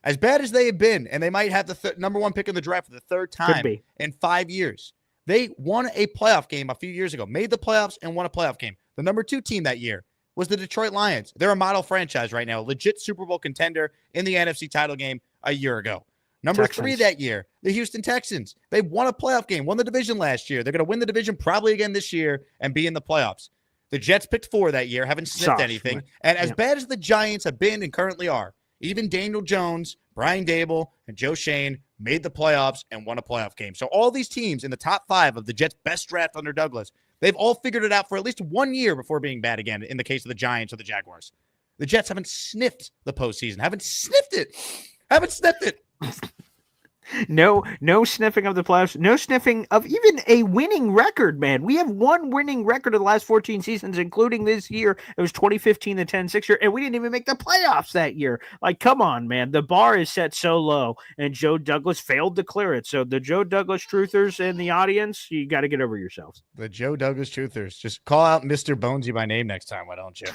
As bad as they have been, and they might have the number 1 pick in the draft for the 3rd time in 5 years. They won a playoff game a few years ago, made the playoffs and won a playoff game. The number 2 team that year was the Detroit Lions. They're a model franchise right now, a legit Super Bowl contender in the NFC title game a year ago. Number 3 that year, the Houston Texans. They won a playoff game, won the division last year. They're going to win the division probably again this year and be in the playoffs. The Jets picked 4 that year, haven't sniffed anything. And as bad as the Giants have been and currently are, even Daniel Jones, Brian Dable and Joe Shane made the playoffs and won a playoff game. So all these teams in the top 5 of the Jets' best draft under Douglas, they've all figured it out for at least 1 year before being bad again in the case of the Giants or the Jaguars. The Jets haven't sniffed the postseason. Haven't sniffed it. No sniffing of the playoffs. No sniffing of even a winning record, man. We have one winning record of the last 14 seasons, including this year. It was 2015, the 10-6 year, and we didn't even make the playoffs that year. Like, come on, man. The bar is set so low, and Joe Douglas failed to clear it. So the Joe Douglas truthers in the audience, you got to get over yourselves. The Joe Douglas truthers. Just call out Mr. Bonesy by name next time, why don't you?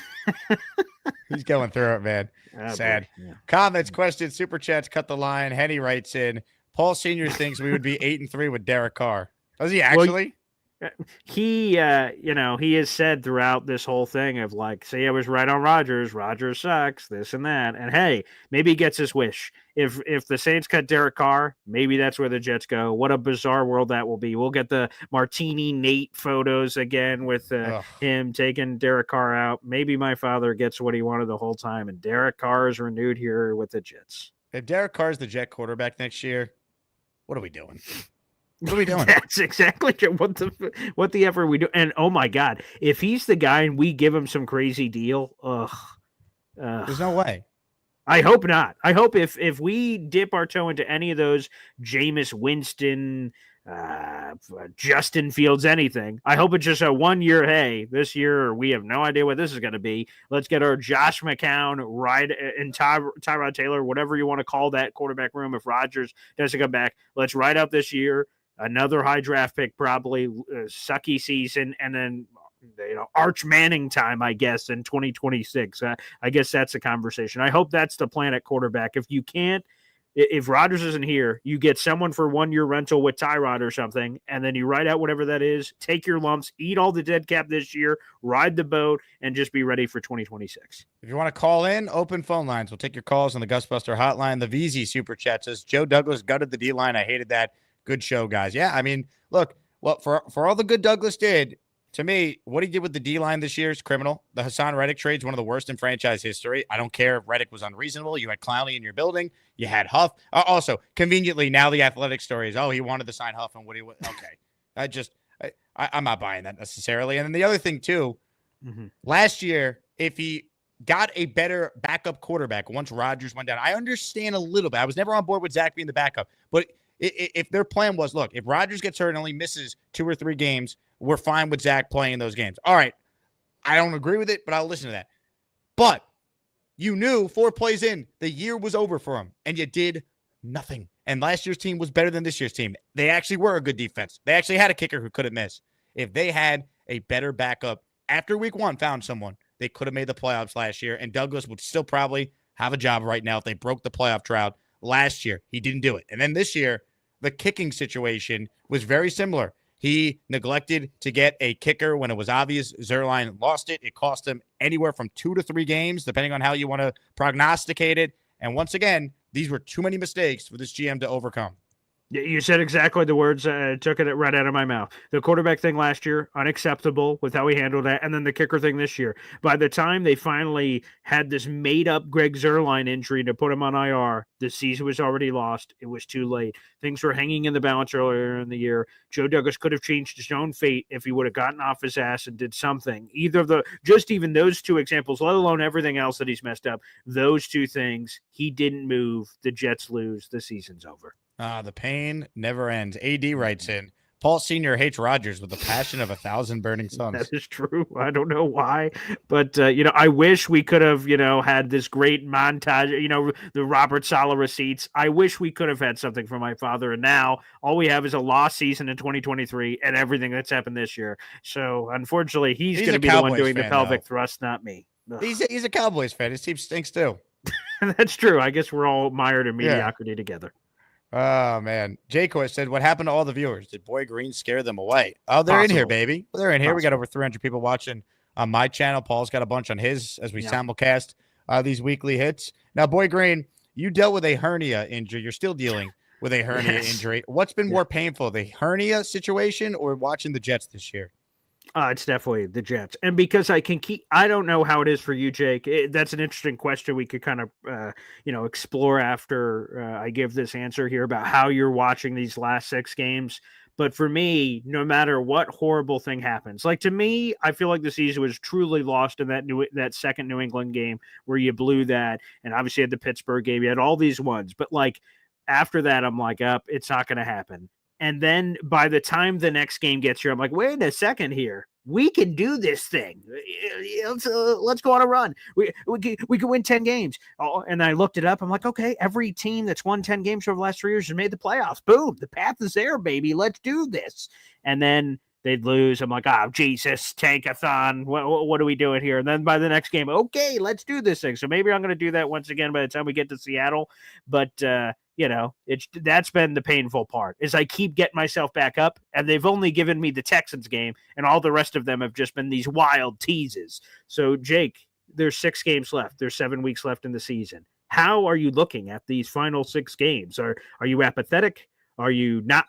He's going through it, man. Sad. Yeah. Comments, questions, super chats, cut the line. Henny writes in, Paul Sr. thinks we would be 8-3 with Derek Carr. Does he actually? Well, he has said throughout this whole thing of like, say I was right on Rodgers. Rodgers sucks, this and that. And hey, maybe he gets his wish. If the Saints cut Derek Carr, maybe that's where the Jets go. What a bizarre world that will be. We'll get the Martini Nate photos again with him taking Derek Carr out. Maybe my father gets what he wanted the whole time, and Derek Carr is renewed here with the Jets. If Derek Carr is the Jet quarterback next year, what are we doing? What are we doing? That's exactly what the effort we do. And oh my God, if he's the guy and we give him some crazy deal, there's no way. I hope not. I hope if we dip our toe into any of those Jameis Winston, Justin Fields, anything, I hope it's just a 1 year. Hey, this year we have no idea what this is going to be. Let's get our Josh McCown, and Tyrod Taylor, whatever you want to call that quarterback room. If Rodgers doesn't come back, let's ride up this year. Another high draft pick, probably sucky season, and then Arch Manning time, I guess, in 2026. I guess that's a conversation. I hope that's the plan at quarterback. If Rodgers isn't here, you get someone for 1 year rental with Tyrod or something, and then you ride out whatever that is, take your lumps, eat all the dead cap this year, ride the boat, and just be ready for 2026. If you want to call in, open phone lines. We'll take your calls on the Gusbuster hotline. The VZ Super Chat says, Joe Douglas gutted the D-line. I hated that. Good show, guys. Yeah, I mean, look, well, for all the good Douglas did, to me, what he did with the D-line this year is criminal. The Hassan Reddick trade is one of the worst in franchise history. I don't care if Reddick was unreasonable. You had Clowney in your building. You had Huff. Also, conveniently, now the athletic story is, he wanted to sign Huff and Woody. Okay. I'm not buying that necessarily. And then the other thing, too, last year, if he got a better backup quarterback once Rodgers went down, I understand a little bit. I was never on board with Zach being the backup. But if their plan was, look, if Rodgers gets hurt and only misses 2 or 3 games, we're fine with Zach playing those games. All right. I don't agree with it, but I'll listen to that. But you knew 4 plays in, the year was over for him, and you did nothing. And last year's team was better than this year's team. They actually were a good defense. They actually had a kicker who couldn't miss. If they had a better backup after week 1, found someone, they could have made the playoffs last year, and Douglas would still probably have a job right now if they broke the playoff drought last year. He didn't do it. And then this year, the kicking situation was very similar. He neglected to get a kicker when it was obvious Zerline lost it. It cost him anywhere from 2 to 3 games, depending on how you want to prognosticate it. And once again, these were too many mistakes for this GM to overcome. You said exactly the words. Took it right out of my mouth. The quarterback thing last year, unacceptable with how he handled that. And then the kicker thing this year. By the time they finally had this made-up Greg Zuerlein injury to put him on IR, the season was already lost. It was too late. Things were hanging in the balance earlier in the year. Joe Douglas could have changed his own fate if he would have gotten off his ass and did something. Even those 2 examples, let alone everything else that he's messed up, those 2 things, he didn't move. The Jets lose. The season's over. The pain never ends. AD writes in, Paul Sr. hates Rodgers with the passion of 1,000 burning suns. That is true. I don't know why, but I wish we could have, had this great montage, the Robert Saleh receipts. I wish we could have had something from my father. And now all we have is a lost season in 2023 and everything that's happened this year. So unfortunately, he's going to be the one doing the pelvic thrust, not me. He's a Cowboys fan. His team stinks too. That's true. I guess we're all mired in mediocrity together. Oh, man. Jayco said, what happened to all the viewers? Did Boy Green scare them away? Oh, they're in here, baby. They're in here. We got over 300 people watching on my channel. Paul's got a bunch on his as we simulcast these weekly hits. Now, Boy Green, you dealt with a hernia injury. You're still dealing with a hernia injury. What's been more painful, the hernia situation or watching the Jets this year? It's definitely the Jets. And because I don't know how it is for you, Jake. That's an interesting question we could kind of, explore after I give this answer here about how you're watching these last 6 games. But for me, no matter what horrible thing happens, like to me, I feel like the season was truly lost in that second New England game where you blew that. And obviously you had the Pittsburgh game, you had all these ones. But like after that, I'm like, it's not going to happen. And then by the time the next game gets here, I'm like, wait a second here. We can do this thing. Let's go on a run. We can win 10 games. Oh, and I looked it up. I'm like, okay, every team that's won 10 games over the last 3 years has made the playoffs. Boom, the path is there, baby. Let's do this. And then they'd lose. I'm like, Jesus, tankathon. What are we doing here? And then by the next game, okay, let's do this thing. So maybe I'm going to do that once again by the time we get to Seattle. But that's been the painful part is I keep getting myself back up, and they've only given me the Texans game, and all the rest of them have just been these wild teases. So, Jake, there's 6 games left. There's 7 weeks left in the season. How are you looking at these final 6 games? Are you apathetic? Are you not?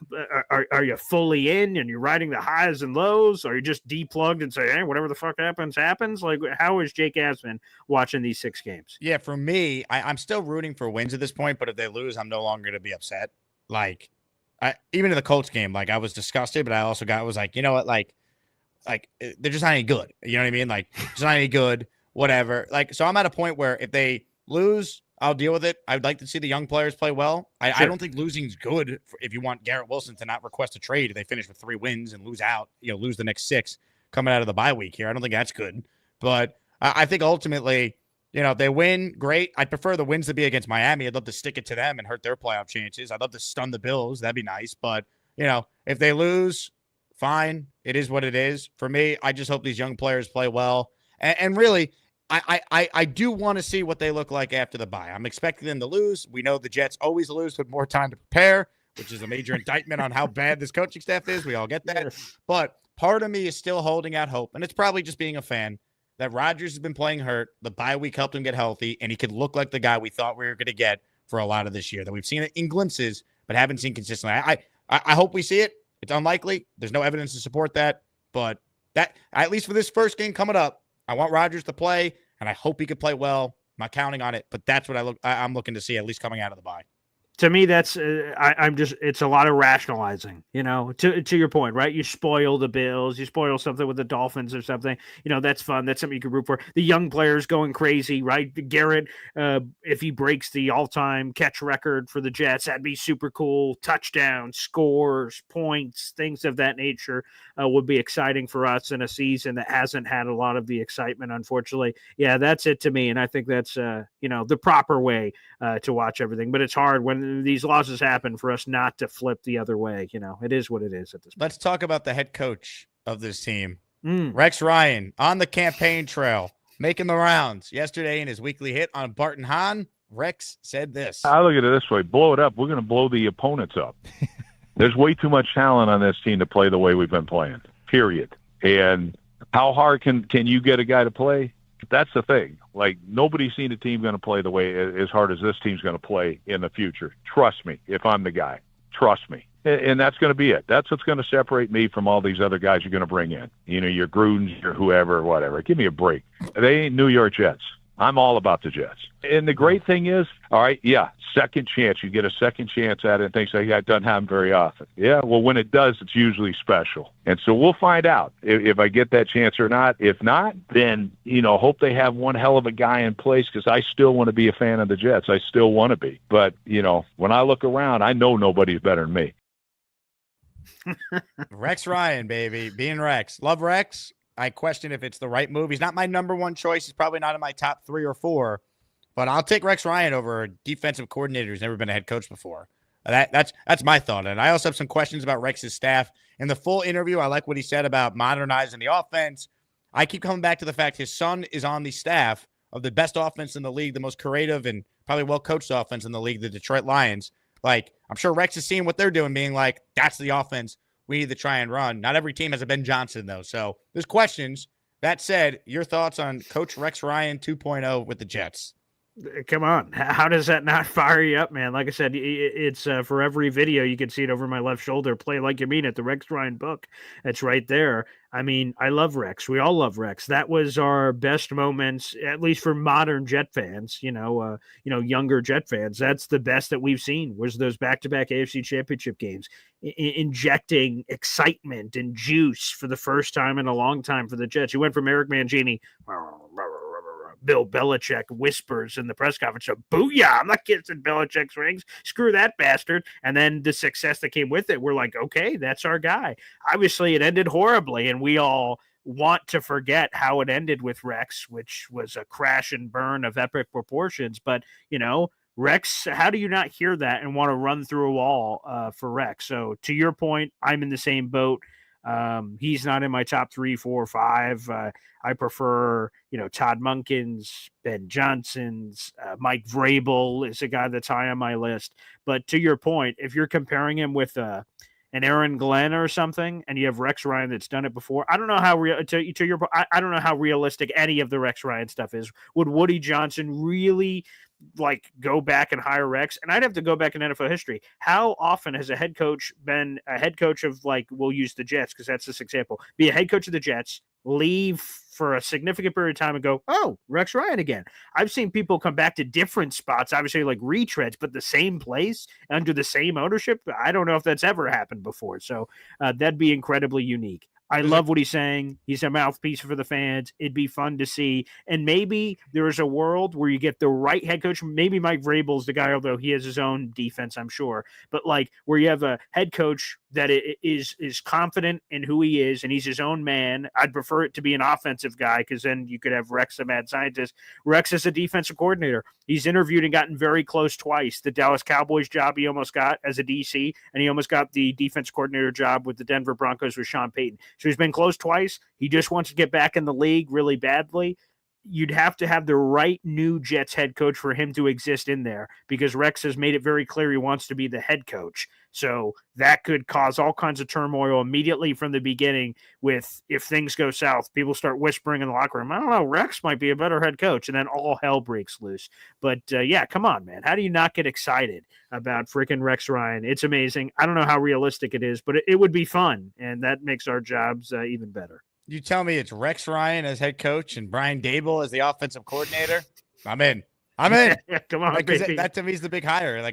Are you fully in and you're riding the highs and lows? Or are you just deplugged and say, hey, whatever the fuck happens? Like, how is Jake Asman watching these 6 games? Yeah, for me, I'm still rooting for wins at this point, but if they lose, I'm no longer going to be upset. Like, even in the Colts game, like I was disgusted, but I also was like, you know what, like they're just not any good. You know what I mean? Like, just not any good. Whatever. Like, so I'm at a point where if they lose, I'll deal with it. I'd like to see the young players play well. I don't think losing's good if you want Garrett Wilson to not request a trade if they finish with 3 wins and lose the next 6 coming out of the bye week here. I don't think that's good. But I think ultimately, if they win, great. I'd prefer the wins to be against Miami. I'd love to stick it to them and hurt their playoff chances. I'd love to stun the Bills. That'd be nice. But, if they lose, fine. It is what it is. For me, I just hope these young players play well. And really, I do want to see what they look like after the bye. I'm expecting them to lose. We know the Jets always lose with more time to prepare, which is a major indictment on how bad this coaching staff is. We all get that. Yes. But part of me is still holding out hope, and it's probably just being a fan, that Rodgers has been playing hurt. The bye week helped him get healthy, and he could look like the guy we thought we were going to get for a lot of this year, that we've seen it in glimpses but haven't seen consistently. I hope we see it. It's unlikely. There's no evidence to support that. But that, at least for this first game coming up, I want Rodgers to play, and I hope he could play well. I'm not counting on it, but that's what I'm looking to see, at least coming out of the bye. To me, that's it's a lot of rationalizing, to your point, right? You spoil the Bills, you spoil something with the Dolphins or something, that's fun. That's something you can root for. The young players going crazy, right? Garrett, if he breaks the all-time catch record for the Jets, that'd be super cool. Touchdowns, scores, points, things of that nature would be exciting for us in a season that hasn't had a lot of the excitement, unfortunately. Yeah, that's it to me. And I think that's, the proper way to watch everything. But it's hard when these losses happen for us not to flip the other way. It is what it is at this point. Let's talk about the head coach of this team, Rex Ryan, on the campaign trail, making the rounds. Yesterday in his weekly hit on Barton Hahn, Rex said this. I look at it this way: blow it up. We're going to blow the opponents up. There's way too much talent on this team to play the way we've been playing, period. And how hard can you get a guy to play? That's the thing. Like, nobody's seen a team going to play the way as hard as this team's going to play in the future. Trust me, if I'm the guy. Trust me. And that's going to be it. That's what's going to separate me from all these other guys you're going to bring in. Your Grudens, your whoever, whatever. Give me a break. They ain't New York Jets. I'm all about the Jets. And the great thing is, all right, yeah, second chance. You get a second chance at it and things like that doesn't happen very often. Yeah, well, when it does, it's usually special. And so we'll find out if I get that chance or not. If not, then, hope they have one hell of a guy in place, because I still want to be a fan of the Jets. I still want to be. But, when I look around, I know nobody's better than me. Rex Ryan, baby. Being Rex. Love Rex. I question if it's the right move. He's not my number one choice. He's probably not in my top 3 or 4. But I'll take Rex Ryan over a defensive coordinator who's never been a head coach before. That's my thought. And I also have some questions about Rex's staff. In the full interview, I like what he said about modernizing the offense. I keep coming back to the fact his son is on the staff of the best offense in the league, the most creative and probably well-coached offense in the league, the Detroit Lions. Like, I'm sure Rex is seeing what they're doing, being like, that's the offense we need to try and run. Not every team has a Ben Johnson, though. So there's questions. That said, your thoughts on Coach Rex Ryan 2.0 with the Jets? Come on. How does that not fire you up, man? Like I said, it's for every video, you can see it over my left shoulder. Play Like You Mean It, the Rex Ryan book. It's right there. I mean, I love Rex. We all love Rex. That was our best moments, at least for modern Jet fans, younger Jet fans. That's the best that we've seen was those back-to-back AFC Championship games, injecting excitement and juice for the first time in a long time for the Jets. You went from Eric Mangini, Bill Belichick whispers in the press conference, booyah, I'm not kissing Belichick's rings. Screw that bastard. And then the success that came with it, we're like, okay, that's our guy. Obviously, it ended horribly, and we all want to forget how it ended with Rex, which was a crash and burn of epic proportions. But, Rex, how do you not hear that and want to run through a wall for Rex? So to your point, I'm in the same boat. He's not in my top 3, 4, 5. I prefer, Todd Munkins, Ben Johnson's, Mike Vrabel is a guy that's high on my list. But to your point, if you're comparing him with an Aaron Glenn or something, and you have Rex Ryan that's done it before, I don't know how I don't know how realistic any of the Rex Ryan stuff is. Would Woody Johnson really go back and hire Rex? And I'd have to go back in NFL history. How often has a head coach been a head coach of we'll use the Jets because that's this example, be a head coach of the Jets, leave for a significant period of time and go, oh, Rex Ryan again. I've seen people come back to different spots, obviously retreads, but the same place under the same ownership. I don't know if that's ever happened before. So that'd be incredibly unique. I love what he's saying. He's a mouthpiece for the fans. It'd be fun to see. And maybe there is a world where you get the right head coach. Maybe Mike Vrabel's the guy, although he has his own defense, I'm sure. But where you have a head coach that is confident in who he is and he's his own man. I'd prefer it to be an offensive guy because then you could have Rex, a mad scientist. Rex is a defensive coordinator. He's interviewed and gotten very close twice. The Dallas Cowboys job he almost got as a DC, and he almost got the defense coordinator job with the Denver Broncos with Sean Payton. So he's been close twice. He just wants to get back in the league really badly. You'd have to have the right new Jets head coach for him to exist in there because Rex has made it very clear he wants to be the head coach. So that could cause all kinds of turmoil immediately from the beginning with if things go south, people start whispering in the locker room, I don't know, Rex might be a better head coach, and then all hell breaks loose. But yeah, come on, man. How do you not get excited about freaking Rex Ryan? It's amazing. I don't know how realistic it is, but it would be fun, and that makes our jobs even better. You tell me it's Rex Ryan as head coach and Brian Dable as the offensive coordinator. I'm in. Come on, baby. That to me is the big hire.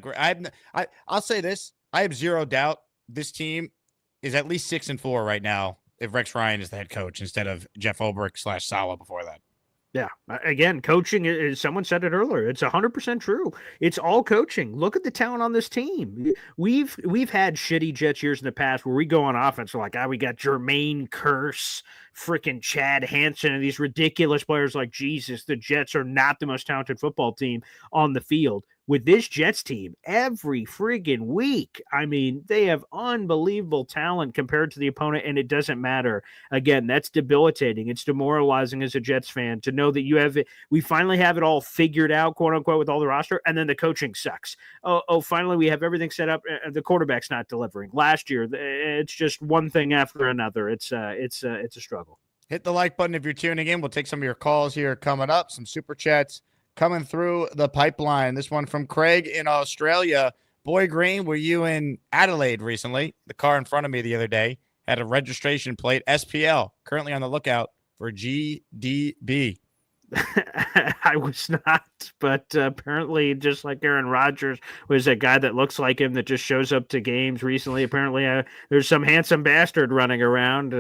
I'll say this. I have zero doubt this team is at least 6-4 right now if Rex Ryan is the head coach instead of Jeff Ulbrich / Saleh before that. Yeah. Again, coaching is, someone said it earlier. It's 100% true. It's all coaching. Look at the talent on this team. We've had shitty Jets years in the past where we go on offense. We're like, we got Jermaine Kearse, freaking Chad Hansen, and these ridiculous players like Jesus. The Jets are not the most talented football team on the field. With this Jets team, every friggin' week, I mean, they have unbelievable talent compared to the opponent, and it doesn't matter. Again, that's debilitating. It's demoralizing as a Jets fan to know that we finally have it all figured out, quote unquote, with all the roster, and then the coaching sucks. Finally, we have everything set up. The quarterback's not delivering. Last year, it's just one thing after another. It's a struggle. Hit the like button if you're tuning in. We'll take some of your calls here coming up, some super chats coming through the pipeline. This one from Craig in Australia. Boy Green, were you in Adelaide recently? The car in front of me the other day had a registration plate SPL. Currently on the lookout for GDB. I was not, but apparently, just like Aaron Rodgers was a guy that looks like him that just shows up to games recently. Apparently, there's some handsome bastard running around,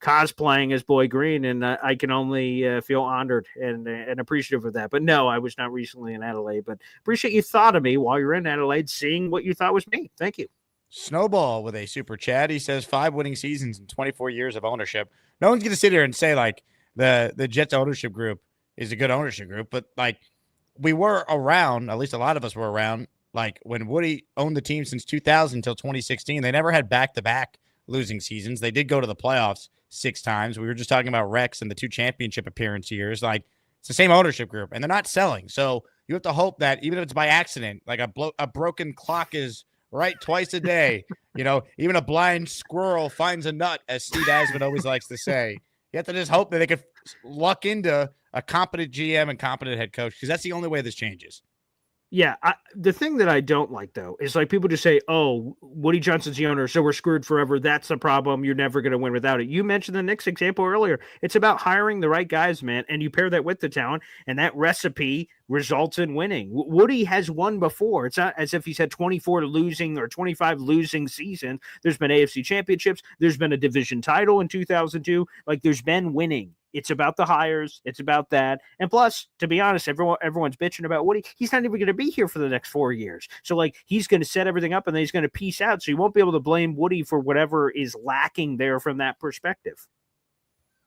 cosplaying as Boy Green, and I can only feel honored and appreciative of that. But no, I was not recently in Adelaide, but appreciate you thought of me while you're in Adelaide, seeing what you thought was me. Thank you. Snowball with a super chat. He says 5 winning seasons and 24 years of ownership. No one's going to sit here and say the Jets ownership group is a good ownership group, but we were around, at least a lot of us were around, when Woody owned the team since 2000 until 2016. They never had back-to-back losing seasons. They did go to the playoffs 6 times. We were just talking about Rex and the 2 championship appearance years. It's the same ownership group, and they're not selling. So you have to hope that even if it's by accident, a broken clock is right twice a day, even a blind squirrel finds a nut, as Steve Asman always likes to say. You have to just hope that they could luck into a competent GM and competent head coach, because that's the only way this changes. Yeah, the thing that I don't like, though, is like people just say, oh, Woody Johnson's the owner, so we're screwed forever. That's the problem. You're never going to win without it. You mentioned the Knicks example earlier. It's about hiring the right guys, man, and you pair that with the talent, and that recipe results in winning. Woody has won before. It's not as if he's had 24 losing or 25 losing seasons. There's been AFC championships. There's been a division title in 2002. Like, there's been winning. It's about the hires. It's about that. And plus, to be honest, everyone's bitching about Woody. He's not even going to be here for the next 4 years. So, like, he's going to set everything up and then he's going to peace out. So you won't be able to blame Woody for whatever is lacking there from that perspective.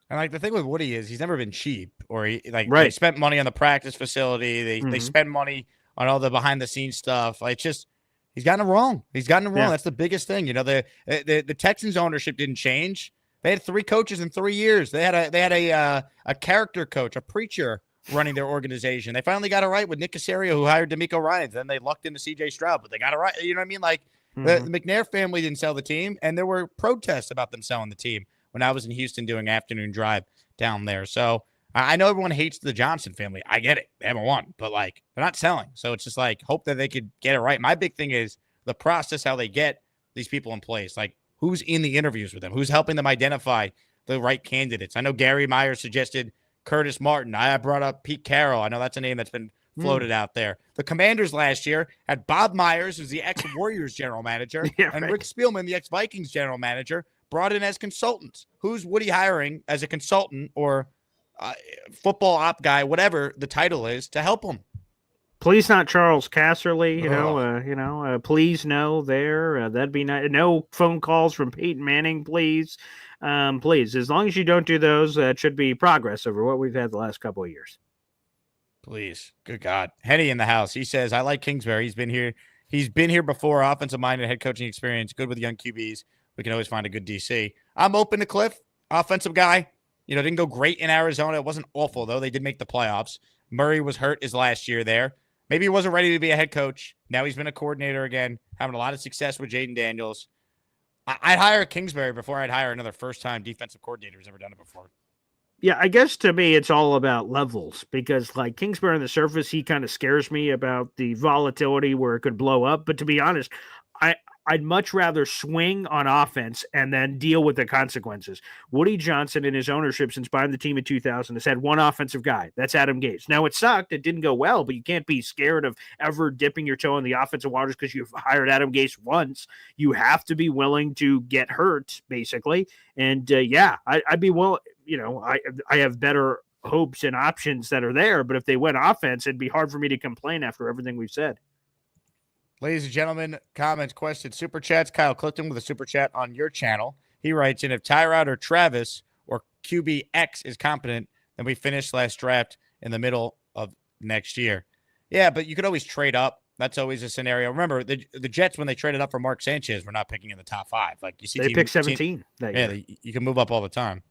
And, like, the thing with Woody is he's never been cheap, or Right. They spent money on the practice facility. They spend money on all the behind-the-scenes stuff. Like, just he's gotten it wrong. He's gotten it wrong. Yeah. That's the biggest thing. You know, the Texans ownership didn't change. They had 3 coaches in 3 years. They had a character coach, a preacher running their organization. They finally got it right with Nick Caserio, who hired D'Amico Ryans. Then they lucked into C.J. Stroud, but they got it right. You know what I mean? Like, the McNair family didn't sell the team, and there were protests about them selling the team when I was in Houston doing afternoon drive down there. So I know everyone hates the Johnson family. I get it. They haven't won, but, like, they're not selling. So it's just like, hope that they could get it right. My big thing is the process, how they get these people in place. Like, who's in the interviews with them? Who's helping them identify the right candidates? I know Gary Myers suggested Curtis Martin. I brought up Pete Carroll. I know that's a name that's been floated out there. The Commanders last year had Bob Myers, who's the ex-Warriors general manager, and Rick Spielman, the ex-Vikings general manager, brought in as consultants. Who's Woody hiring as a consultant or football op guy, whatever the title is, to help him? Please not Charles Casserly, please no there. That'd be nice. No phone calls from Peyton Manning, please. Please, as long as you don't do those, that should be progress over what we've had the last couple of years. Please. Good God. Henny in the house. He says, I like Kingsbury. He's been here. He's been here before. Offensive minded, head coaching experience, good with young QBs. We can always find a good DC. I'm open to Cliff, offensive guy. You know, didn't go great in Arizona. It wasn't awful, though. They did make the playoffs. Murray was hurt his last year there. Maybe he wasn't ready to be a head coach. Now he's been a coordinator again, having a lot of success with Jaden Daniels. I'd hire Kingsbury before I'd hire another first-time defensive coordinator who's never done it before. Yeah, I guess to me it's all about levels because, like, Kingsbury on the surface, he kind of scares me about the volatility where it could blow up. But to be honest, I'd much rather swing on offense and then deal with the consequences. Woody Johnson in his ownership since buying the team in 2000 has had one offensive guy. That's Adam Gase. Now, it sucked. It didn't go well, but you can't be scared of ever dipping your toe in the offensive waters because you've hired Adam Gase once. You have to be willing to get hurt, basically. And, I'd be willing. You know, I have better hopes and options that are there, but if they went offense, it'd be hard for me to complain after everything we've said. Ladies and gentlemen, comments, questions, super chats. Kyle Clifton with a super chat on your channel. He writes in, if Tyrod or Travis or QBX is competent, then we finish last draft in the middle of next year. Yeah, but you could always trade up. That's always a scenario. Remember, the Jets, when they traded up for Mark Sanchez, were not picking in the top 5. Like, you see, they picked 17 that year. Yeah, you can move up all the time.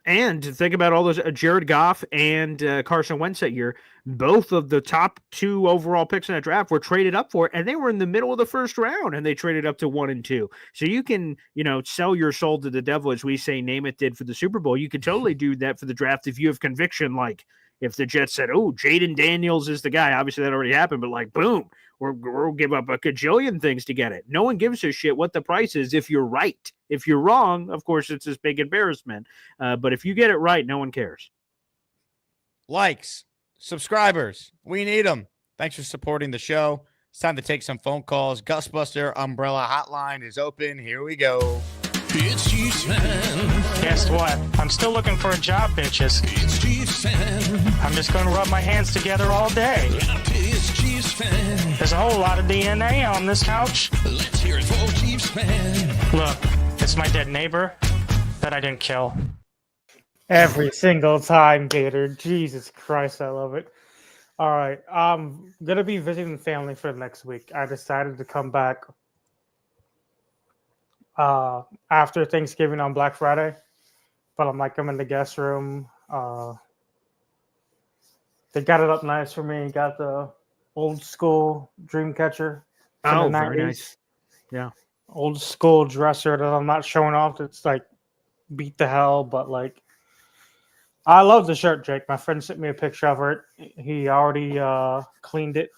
And think about all those Jared Goff and Carson Wentz that year. Both of the top 2 overall picks in that draft were traded up for, and they were in the middle of the first round, and they traded up to 1 and 2. So you can, sell your soul to the devil, as we say Namath did for the Super Bowl. You could totally do that for the draft if you have conviction. Like if the Jets said, "Oh, Jaden Daniels is the guy," obviously that already happened, but like, boom, we'll give up a gajillion things to get it. No one gives a shit what the price is if you're right. If you're wrong, of course, it's this big embarrassment. But if you get it right, no one cares. Likes, subscribers, we need them. Thanks for supporting the show. It's time to take some phone calls. Gusbuster Umbrella Hotline is open. Here we go. It's G-Fan. Guess what? I'm still looking for a job, bitches. It's G-Fan. I'm just going to rub my hands together all day. It's G-Fan. There's a whole lot of DNA on this couch. Let's hear it for G-Fan. Look, it's my dead neighbor that I didn't kill. Every single time, Gator. Jesus Christ, I love it. All right, I'm going to be visiting family for next week. I decided to come back after Thanksgiving on Black Friday, but I'm in the guest room. They got it up nice for me. Got the old school Dreamcatcher. Oh, very nice. Yeah. Old school dresser that I'm not showing off. It's like beat the hell, but like I love the shirt, Jake. My friend sent me a picture of it. He already cleaned it.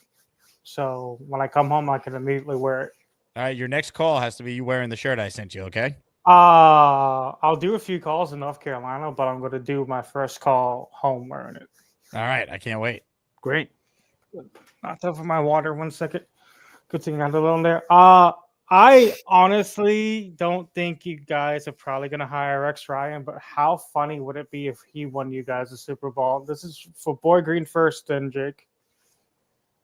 So when I come home, I can immediately wear it. All right, your next call has to be you wearing the shirt I sent you, okay? I'll do a few calls in North Carolina, but I'm going to do my first call home wearing it. All right, I can't wait. Great. Not over my water. 1 second. Good thing I got a little in there. I honestly don't think you guys are probably going to hire Rex Ryan, but how funny would it be if he won you guys a Super Bowl? This is for Boy Green first, then Jake.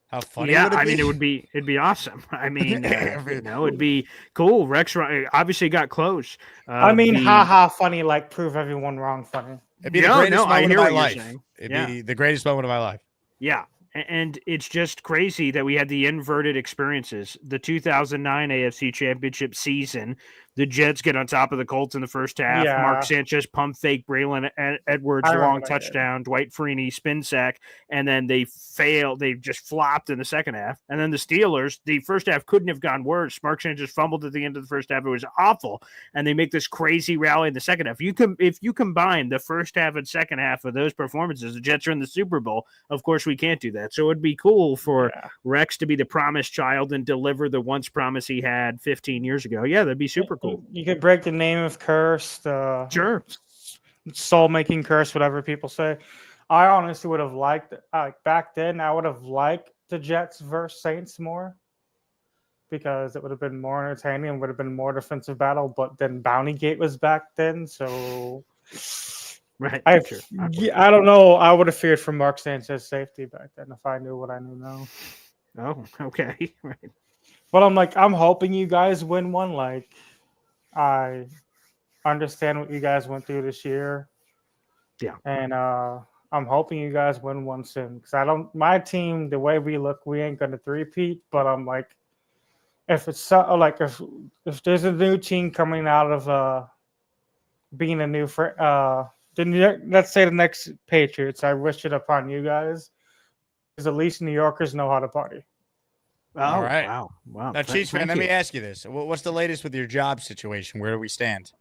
How funny Yeah, would it be? I mean, it'd be awesome. I mean, it'd be cool. Rex Ryan obviously got close. I mean, haha, funny, like prove everyone wrong, funny. It'd be the greatest I moment hear of my what you're life. saying. It'd be the greatest moment of my life. Yeah. And it's just crazy that we had the inverted experiences. The 2009 AFC Championship season, the Jets get on top of the Colts in the first half. Yeah. Mark Sanchez pump fake Braylon Edwards I remember long that touchdown. Dwight Freeney spin sack, and then they failed. They just flopped in the second half. And then the Steelers, the first half couldn't have gone worse. Mark Sanchez fumbled at the end of the first half. It was awful, and they make this crazy rally in the second half. If you combine the first half and second half of those performances, the Jets are in the Super Bowl. Of course, we can't do that. So it'd be cool for Rex to be the promised child and deliver the once promise he had 15 years ago. Yeah, that'd be super cool. You could break the name of curse, the Sure. soul-making curse, whatever people say. I honestly would have liked, back then, I would have liked the Jets versus Saints more because it would have been more entertaining and would have been more defensive battle. But then Bounty Gate was back then, so Right. I don't know. I would have feared for Mark Sanchez's safety back then if I knew what I knew now. Oh, okay. Right. But I'm hoping you guys win one. Like, I understand what you guys went through this year. Yeah. And I'm hoping you guys win one soon. Because my team, the way we look, we ain't going to three-peat. But I'm like, if it's if there's a new team coming out of being a new let's say the next Patriots, I wish it upon you guys. Because at least New Yorkers know how to party. Oh, All right. Wow. Now, Chiefs fan, let me ask you this. What's the latest with your job situation? Where do we stand?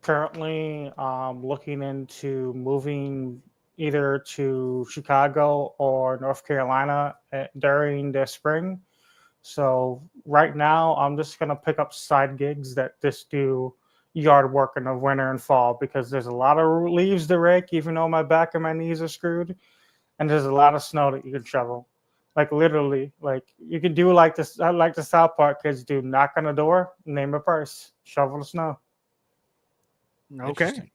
Currently, looking into moving either to Chicago or North Carolina during the spring. So right now, I'm just going to pick up side gigs that just do yard work in the winter and fall because there's a lot of leaves to rake, even though my back and my knees are screwed. And there's a lot of snow that you can shovel. Like literally, like you can do like this. I like the South Park kids do: knock on the door, name a price, shovel the snow. Okay.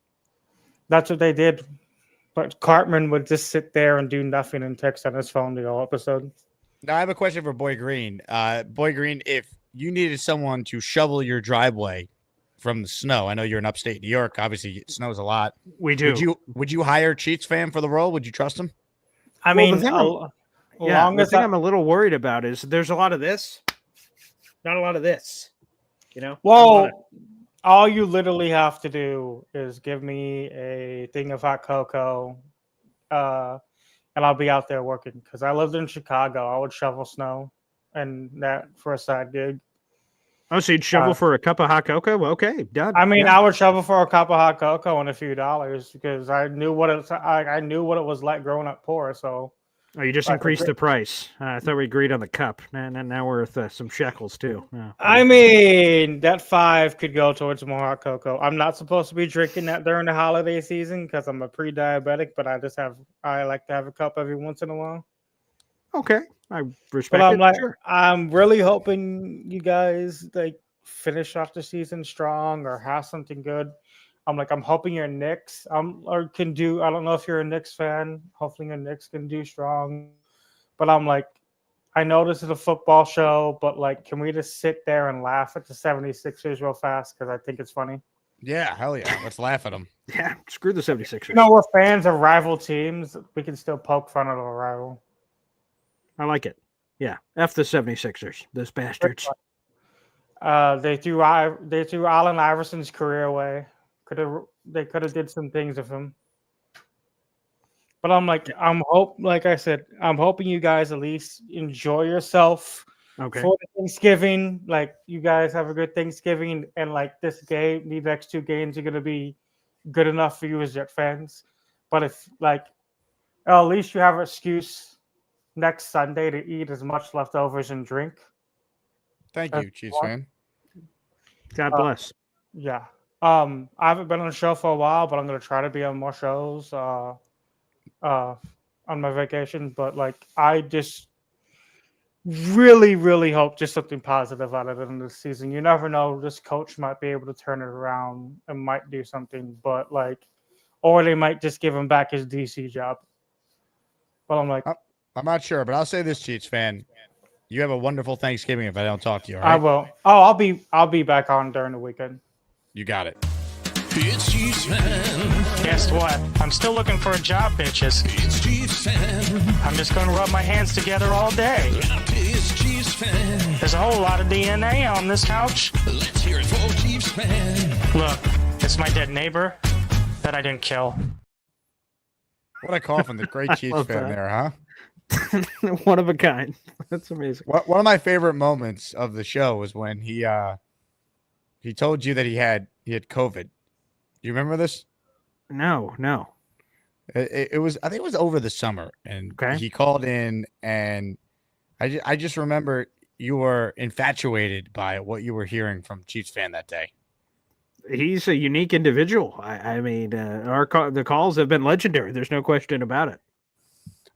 That's what they did. But Cartman would just sit there and do nothing and text on his phone the whole episode. Now I have a question for Boy Green. Boy Green, if you needed someone to shovel your driveway from the snow, I know you're in upstate New York. Obviously, it snows a lot. We do. Would you hire Cheats fan for the role? Would you trust him? I mean, the thing I'm a little worried about is there's a lot of this, not a lot of this. You know. Well, all you literally have to do is give me a thing of hot cocoa, and I'll be out there working. Because I lived in Chicago, I would shovel snow, and that for a side gig. Oh, so you'd shovel for a cup of hot cocoa? Well, okay, done. I mean, I would shovel for a cup of hot cocoa and a few dollars because I knew what I knew what it was like growing up poor. So, you just increased the price. I thought we agreed on the cup. Now we're worth some shekels too. I mean, that $5 could go towards more hot cocoa. I'm not supposed to be drinking that during the holiday season because I'm a pre-diabetic, but I like to have a cup every once in a while. Okay, I respect But it. I'm really hoping you guys finish off the season strong or have something good. I'm hoping your Knicks can do. I don't know if you're a Knicks fan. Hopefully your Knicks can do strong. But I know this is a football show, but can we just sit there and laugh at the 76ers real fast because I think it's funny. Yeah, hell yeah. Let's laugh at them. Yeah, screw the 76ers. We're fans of rival teams. We can still poke fun at a rival. I like it. Yeah, F the 76ers, those bastards. They threw Allen Iverson's career away. They could have did some things with him. But I'm hoping you guys at least enjoy yourself for the Thanksgiving. You guys have a good Thanksgiving, and these next two games are gonna be good enough for you as Jet fans. But if at least you have an excuse next Sunday to eat as much leftovers and drink. Thank as you, Chiefs want. fan. God bless. Yeah. I haven't been on the show for a while, but I'm gonna try to be on more shows on my vacation. But I just really, really hope just something positive out of it in this season. You never know. This coach might be able to turn it around and might do something, but or they might just give him back his DC job. But I'm not sure, but I'll say this, Chiefs fan. You have a wonderful Thanksgiving if I don't talk to you, all right? I will. Oh, I'll be back on during the weekend. You got it. It's Chiefs fan. Guess what? I'm still looking for a job, bitches. It's Chiefs fan. I'm just going to rub my hands together all day. It's Chiefs fan. There's a whole lot of DNA on this couch. Let's hear it for Chiefs fan. Look, it's my dead neighbor that I didn't kill. What a call from the great Chiefs love fan that. there, huh? One of a kind. That's amazing. One of my favorite moments of the show was when he told you that he had COVID. Do you remember this? No. It was, I think it was over the summer, and Okay. he called in, and I just remember you were infatuated by what you were hearing from Chiefs fan that day. He's a unique individual. I mean, the calls have been legendary. There's no question about it.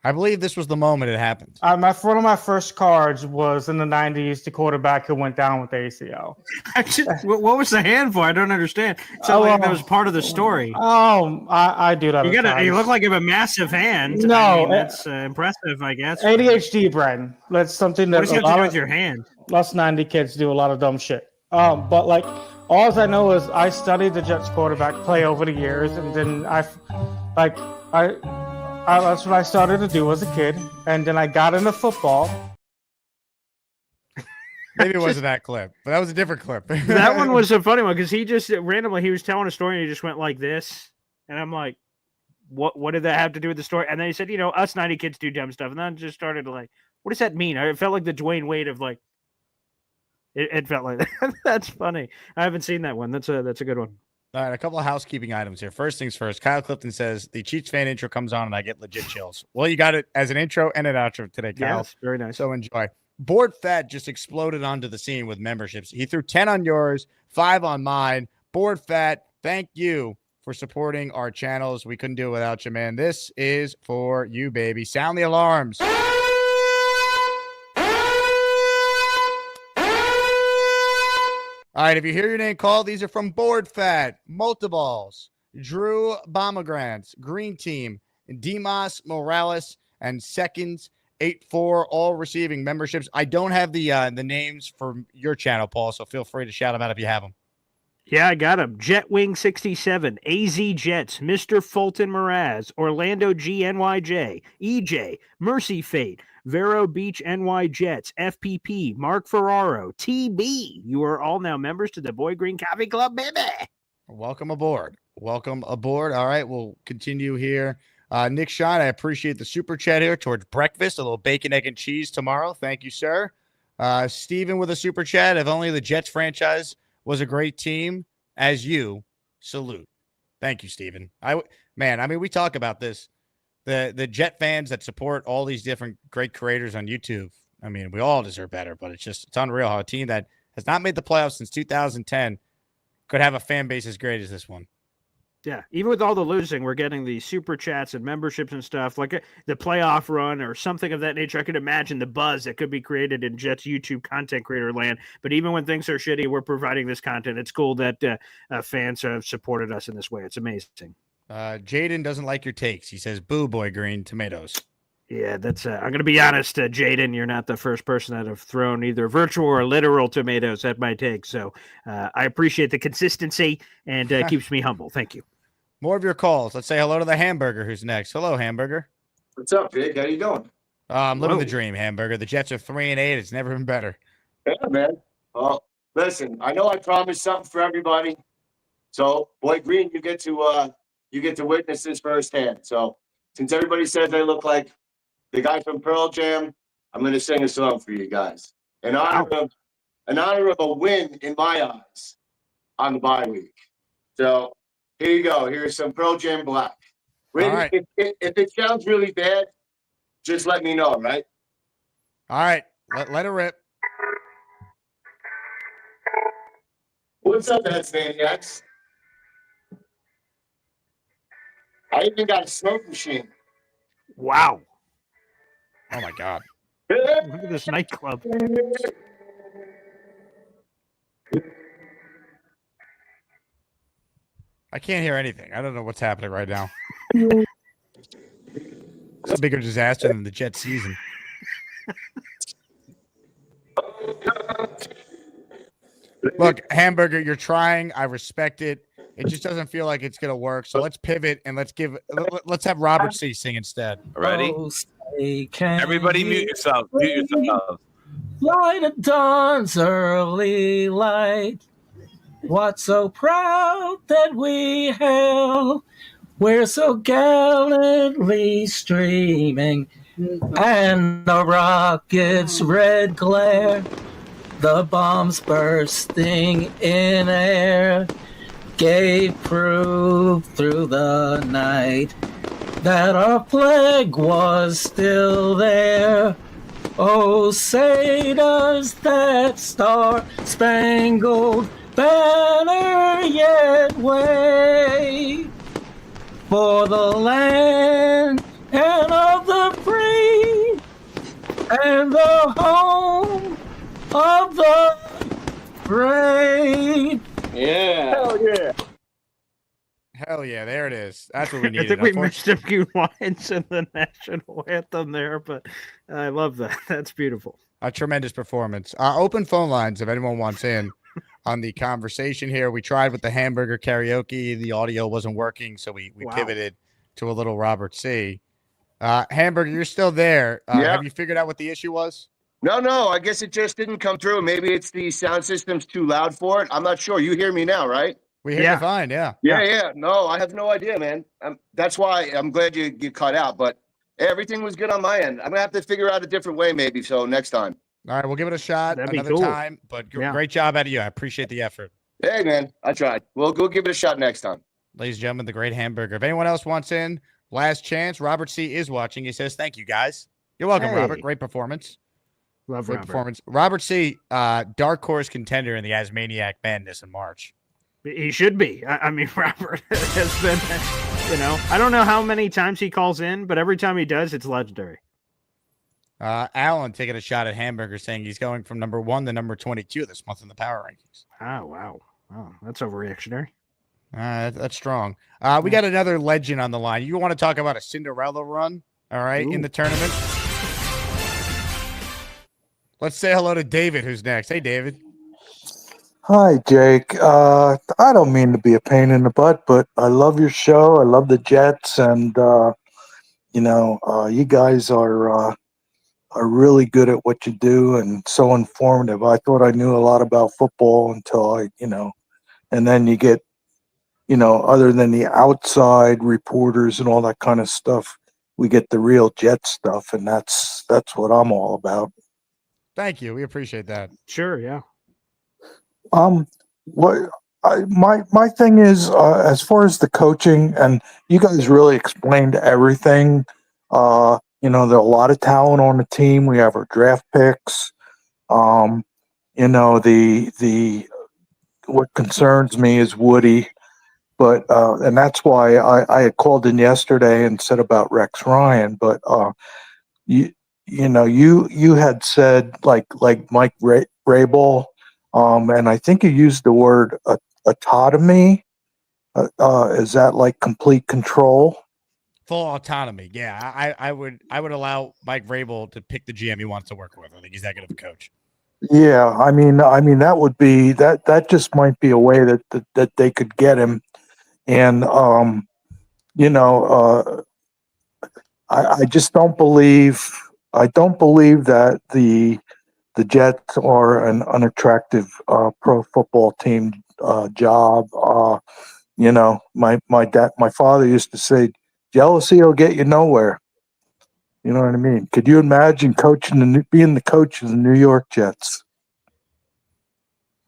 I believe this was the moment it happened. One of my first cards was in the '90s. The quarterback who went down with the ACL. What was the hand for? I don't understand. So that was part of the story. Oh, I do that. You look like you have a massive hand. No, I mean, that's impressive, I guess. ADHD, Bren. That's something that What does it have to do with your hand? Us 90 kids do a lot of dumb shit. But all I know is I studied the Jets quarterback play over the years, and then that's what I started to do as a kid, and then I got into football. Maybe it wasn't that clip, but that was a different clip. That one was a funny one because he just randomly he was telling a story and he just went like this, and I'm like, what did that have to do with the story? And then he said, us 90 kids do dumb stuff, and then I just started to what does that mean? It felt like the Dwayne Wade of it felt like that. That's funny. I haven't seen that one. That's a good one. All right, a couple of housekeeping items here. First things first, Kyle Clifton says the Chiefs fan intro comes on and I get legit chills. Well, you got it as an intro and an outro today, Kyle. Yes, very nice. So enjoy. Board Fat just exploded onto the scene with memberships. He threw 10 on yours, 5 on mine. Board Fat, thank you for supporting our channels. We couldn't do it without you, man. This is for you, baby. Sound the alarms. All right, if you hear your name called, these are from Board Fat, Multiballs, Drew Bomogrants, Green Team, Dimas Morales, and Seconds 84, all receiving memberships. I don't have the names for your channel, Paul, so feel free to shout them out if you have them. Yeah, I got him. Jetwing 67, AZ Jets, Mr. Fulton Mraz, Orlando GNYJ, EJ, Mercy Fate, Vero Beach NY Jets, FPP, Mark Ferraro, TB. You are all now members to the Boy Green Coffee Club, baby. Welcome aboard. Welcome aboard. All right, we'll continue here. Nick Shine, I appreciate the super chat here towards breakfast, a little bacon, egg, and cheese tomorrow. Thank you, sir. Steven with a super chat. If only the Jets franchise was a great team as you. Salute. Thank you, Steven. We talk about this. The Jet fans that support all these different great creators on YouTube, I mean, we all deserve better, but it's unreal how a team that has not made the playoffs since 2010 could have a fan base as great as this one. Yeah, even with all the losing, we're getting the super chats and memberships and stuff like the playoff run or something of that nature. I could imagine the buzz that could be created in Jets YouTube content creator land. But even when things are shitty, we're providing this content. It's cool that fans have supported us in this way. It's amazing. Jaden doesn't like your takes. He says, boo, Boy Green, tomatoes. Yeah, that's. I'm going to be honest, Jaden, you're not the first person that have thrown either virtual or literal tomatoes at my take. So I appreciate the consistency and keeps me humble. Thank you. More of your calls. Let's say hello to the Hamburger who's next. Hello, Hamburger. What's up, Big? How you doing? I'm living the dream, Hamburger. The Jets are 3-8. It's never been better. Yeah, man. Well, listen, I know I promised something for everybody. So, Boy Green, you get to witness this firsthand. So, since everybody says I look like the guy from Pearl Jam, I'm going to sing a song for you guys. In honor of a win in my eyes on the bye week. So, Here you go. Here's some Pearl Jam Black. All right. If it sounds really bad, just let me know, right? All right. Let it rip. What's up, Nets Maniacs? I even got a smoke machine. Wow. Oh, my God. Look at this nightclub. I can't hear anything. I don't know what's happening right now. It's a bigger disaster than the Jet season. Look, Hamburger, you're trying. I respect it. It just doesn't feel like it's gonna work. So let's pivot and let's have Robert C sing instead. Ready? Everybody mute yourself. Mute yourself. Light of dawn's early light. What so proud that we hail? We're so gallantly streaming, and the rocket's red glare, the bombs bursting in air, gave proof through the night that our flag was still there. Oh, say does that star-spangled banner yet wave for the land and of the free and the home of the brave. Yeah. Hell yeah. Hell yeah, there it is. That's what we I needed. think we missed a few lines in the national anthem there, but I love that. That's beautiful. A tremendous performance. Open phone lines if anyone wants in on the conversation here. We tried with the hamburger karaoke. The audio wasn't working, so we pivoted to a little Robert C. Hamburger, you're still there. Yeah. Have you figured out what the issue was? No. I guess it just didn't come through. Maybe it's the sound system's too loud for it. I'm not sure. You hear me now, right? We hear you fine, yeah. Yeah. No, I have no idea, man. That's why I'm glad you cut out, but everything was good on my end. I'm going to have to figure out a different way maybe, so next time. All right, we'll give it a shot another time, but great job out of you. I appreciate the effort. Hey, man, I tried. We'll go give it a shot next time. Ladies and gentlemen, the great hamburger. If anyone else wants in, last chance. Robert C. is watching. He says, thank you, guys. You're welcome, Robert. Great performance. Love Great Robert. performance. Robert C., dark horse contender in the Asmaniac Madness in March. He should be. I mean, Robert has been, I don't know how many times he calls in, but every time he does, it's legendary. Alan taking a shot at Hamburger, saying he's going from number 1 to number 22 this month in the power rankings. Oh, wow. Oh, that's overreactionary. That's strong. We got another legend on the line. You want to talk about a Cinderella run, all right, in the tournament? Let's say hello to David, who's next. Hey, David. Hi, Jake. I don't mean to be a pain in the butt, but I love your show. I love the Jets, and you guys are really good at what you do and so informative. I thought I knew a lot about football until and then you get, other than the outside reporters and all that kind of stuff, we get the real Jet stuff, and that's what I'm all about. Thank you. We appreciate that. Sure, yeah. My thing is, as far as the coaching, and you guys really explained everything. There are a lot of talent on the team. We have our draft picks. The what concerns me is Woody, but and that's why I had called in yesterday and said about Rex Ryan. But you had said like Mike Vrabel. And I think you used the word autonomy. Is that like complete control? Full autonomy. Yeah, I would allow Mike Vrabel to pick the GM he wants to work with. I think he's that good of a coach. Yeah, I mean that would be that just might be a way that they could get him. And I just don't believe that the Jets are an unattractive pro football team job. My father used to say, "Jealousy will get you nowhere." You know what I mean? Could you imagine being the coach of the New York Jets?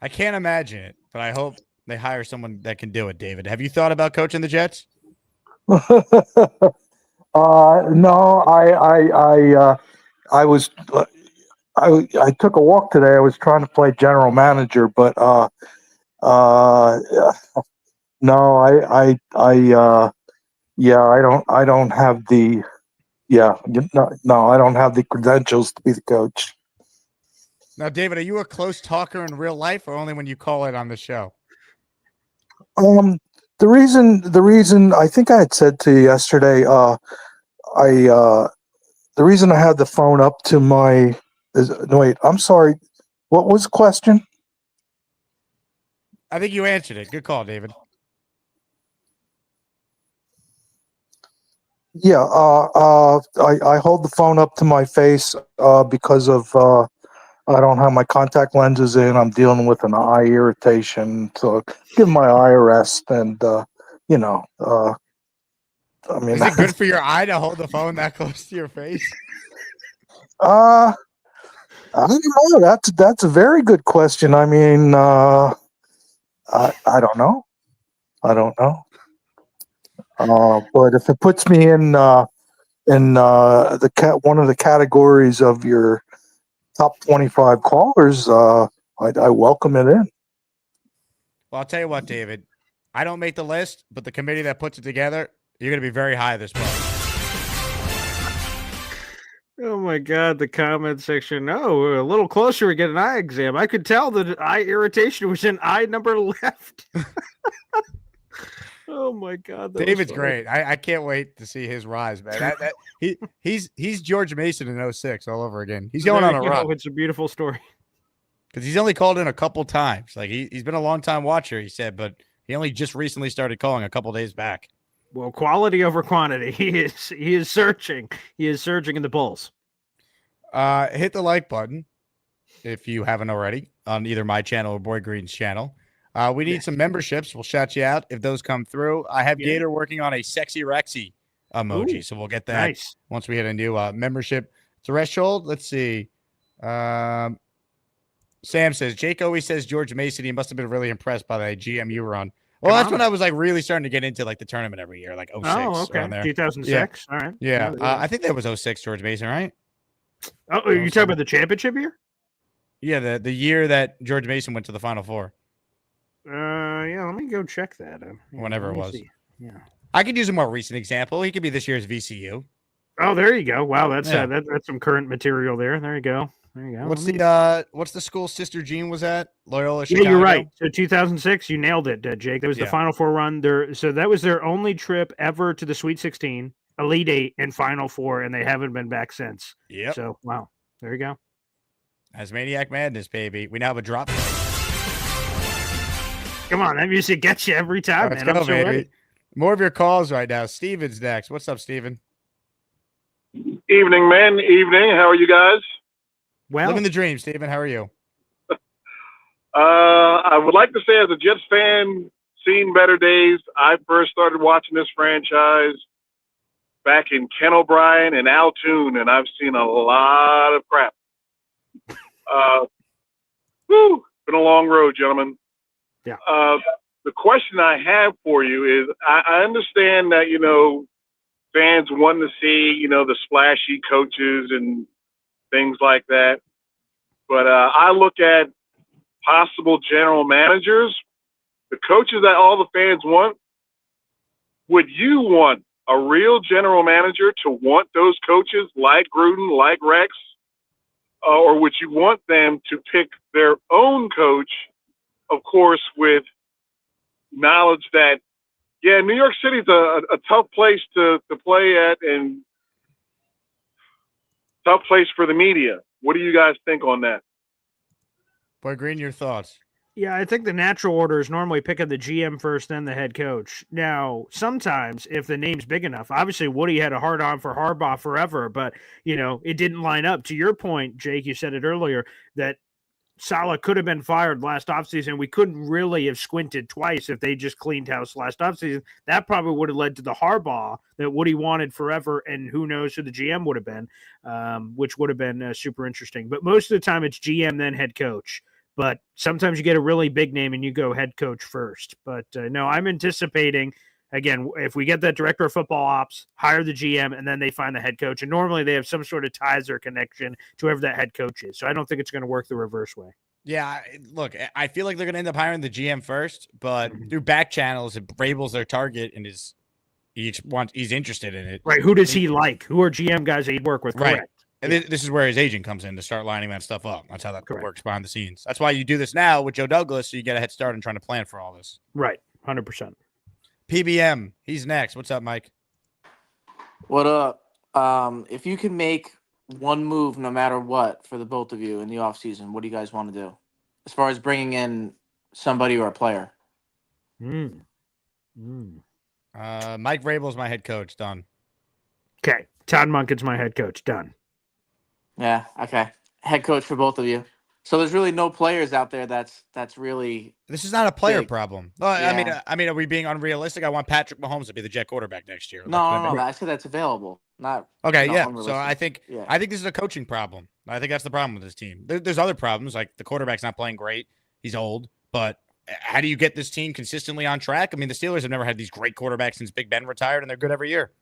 I can't imagine it, but I hope they hire someone that can do it, David. Have you thought about coaching the Jets? No, I was I took a walk today. I was trying to play general manager, but no, yeah, I don't have the no, I don't have the credentials to be the coach. Now, David, are you a close talker in real life, or only when you call it on the show? The reason I think I had said to you yesterday, the reason I had the phone up to my no, wait, I'm sorry. What was the question? I think you answered it. Good call, David. Yeah, I hold the phone up to my face because of I don't have my contact lenses in. I'm dealing with an eye irritation, so give my eye a rest. And I mean, Is it good for your eye to hold the phone that close to your face? I don't know. That's a very good question. I mean, I don't know. I don't know. But if it puts me in one of the categories of your top 25 callers, I welcome it in. Well, I'll tell you what, David. I don't make the list, but the committee that puts it together, you're going to be very high this month. Oh my God, the comment section. No, we're a little closer to get an eye exam. I could tell that eye irritation was in eye number left. Oh my God, David's great. I can't wait to see his rise, man. He's George Mason in 06 all over again. He's going on a run. It's a beautiful story. Because he's only called in a couple times. Like he's been a long time watcher, he said, but he only just recently started calling a couple days back. Well, quality over quantity. He is searching. He is surging in the polls. Hit the like button if you haven't already on either my channel or Boy Green's channel. We need some memberships. We'll shout you out if those come through. I have Gator working on a sexy Rexy emoji, so we'll get that once we hit a new membership threshold. Let's see. Sam says, Jake always says George Mason. He must have been really impressed by the GM you were on. Well, that's when I was like really starting to get into like the tournament every year, like 06. Oh, okay. 2006. Yeah. All right. Yeah. I think that was 06 George Mason, right? Oh, are you talking about the championship year? Yeah, the year that George Mason went to the Final Four. Yeah, let me go check that. Whenever it was. See. Yeah. I could use a more recent example. He could be this year's VCU. Oh, there you go. Wow, that's that's some current material there. There you go. There you go. What's the school Sister Jean was at? Loyola Chicago? Yeah, you're right. So 2006, you nailed it, Jake. That was the Final Four run there. So that was their only trip ever to the Sweet 16, Elite 8, and Final Four, and they haven't been back since. Yep. So wow, there you go. That's Maniac Madness, baby. We now have a drop. Come on, that music gets you every time, Let's man. go, I'm so baby. ready. More of your calls right now. Steven's next. What's up, Steven? Evening, man. Evening. How are you guys? Well, living the dream, Steven. How are you? I would like to say, as a Jets fan, seen better days. I first started watching this franchise back in Ken O'Brien and Al Toon, and I've seen a lot of crap. Been a long road, gentlemen. Yeah. The question I have for you is, I understand that, fans want to see, the splashy coaches and things like that. But I look at possible general managers, the coaches that all the fans want. Would you want a real general manager to want those coaches like Gruden, like Rex? Or would you want them to pick their own coach, of course, with knowledge that, New York City's a tough place to play at and tough place for the media. What do you guys think on that? Boy Green, your thoughts? Yeah, I think the natural order is normally picking the GM first, then the head coach. Now, sometimes if the name's big enough, obviously Woody had a hard on for Harbaugh forever, but it didn't line up. To your point, Jake, you said it earlier that Saleh could have been fired last offseason. We couldn't really have squinted twice if they just cleaned house last offseason. That probably would have led to the Harbaugh that Woody wanted forever, and who knows who the GM would have been, which would have been super interesting. But most of the time it's GM, then head coach. But sometimes you get a really big name and you go head coach first. But no, I'm anticipating, again, if we get that director of football ops, hire the GM, and then they find the head coach. And normally they have some sort of ties or connection to whoever that head coach is. So I don't think it's going to work the reverse way. Yeah, look, I feel like they're going to end up hiring the GM first, but through back channels, if Vrabel's their target and he's interested in it. Right. Who does he like? Who are GM guys that he'd work with? Correct. Right. And this is where his agent comes in to start lining that stuff up. That's how that works behind the scenes. That's why you do this now with Joe Douglas, so you get a head start in trying to plan for all this. Right. 100%. PBM, he's next. What's up, Mike? What up? If you can make one move no matter what for the both of you in the offseason, what do you guys want to do? As far as bringing in somebody or a player? Mike Vrabel's my head coach. Done. Okay. Todd Monken's my head coach. Done. Yeah, okay. Head coach for both of you. So there's really no players out there that's really. This is not a player big. problem. Well, Yeah. I mean, are we being unrealistic? I want Patrick Mahomes to be the Jet quarterback next year. No. I said that's available. Not okay. not Yeah. unrealistic. So I think this is a coaching problem. I think that's the problem with this team. There's other problems, like the quarterback's not playing great. He's old, but how do you get this team consistently on track? I mean, the Steelers have never had these great quarterbacks since Big Ben retired, and they're good every year.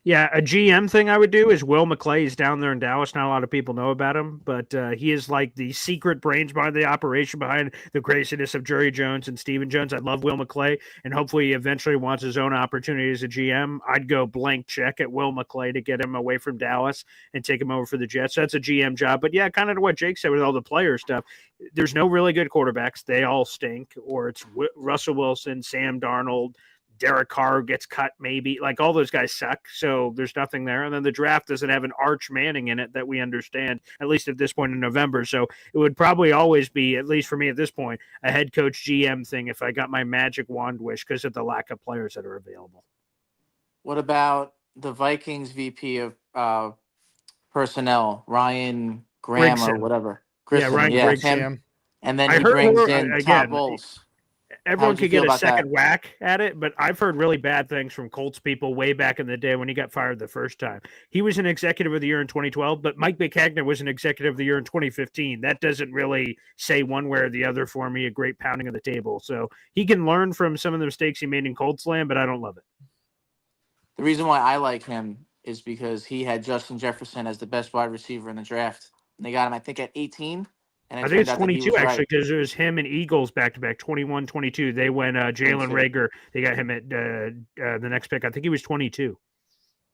Yeah, a GM thing I would do is Will McClay is down there in Dallas. Not a lot of people know about him, but he is like the secret brains behind the operation, behind the craziness of Jerry Jones and Stephen Jones. I love Will McClay, and hopefully he eventually wants his own opportunity as a GM. I'd go blank check at Will McClay to get him away from Dallas and take him over for the Jets. That's a GM job. But yeah, kind of what Jake said with all the player stuff. There's no really good quarterbacks. They all stink, or it's Russell Wilson, Sam Darnold, Derek Carr gets cut, maybe. Like, all those guys suck, so there's nothing there. And then the draft doesn't have an Arch Manning in it that we understand, at least at this point in November. So it would probably always be, at least for me at this point, a head coach GM thing if I got my magic wand wish because of the lack of players that are available. What about the Vikings VP of personnel, Ryan Graham Grigson. or whatever? Yeah, Ryan Grigson. Him. And then he brings in Todd Bowles. Everyone How'd you could get feel a about second that? whack at it, but I've heard really bad things from Colts people way back in the day when he got fired the first time. He was an executive of the year in 2012, but Mike Bickagner was an executive of the year in 2015. That doesn't really say one way or the other for me, a great pounding of the table. So he can learn from some of the mistakes he made in Colts land, but I don't love it. The reason why I like him is because he had Justin Jefferson as the best wide receiver in the draft. And they got him, I think, at 18. And I think it's turned out that he 22, was actually, right. because it was him and Eagles back-to-back, 21, 22. They went Jalen 22. Reagor. They got him at the next pick. I think he was 22.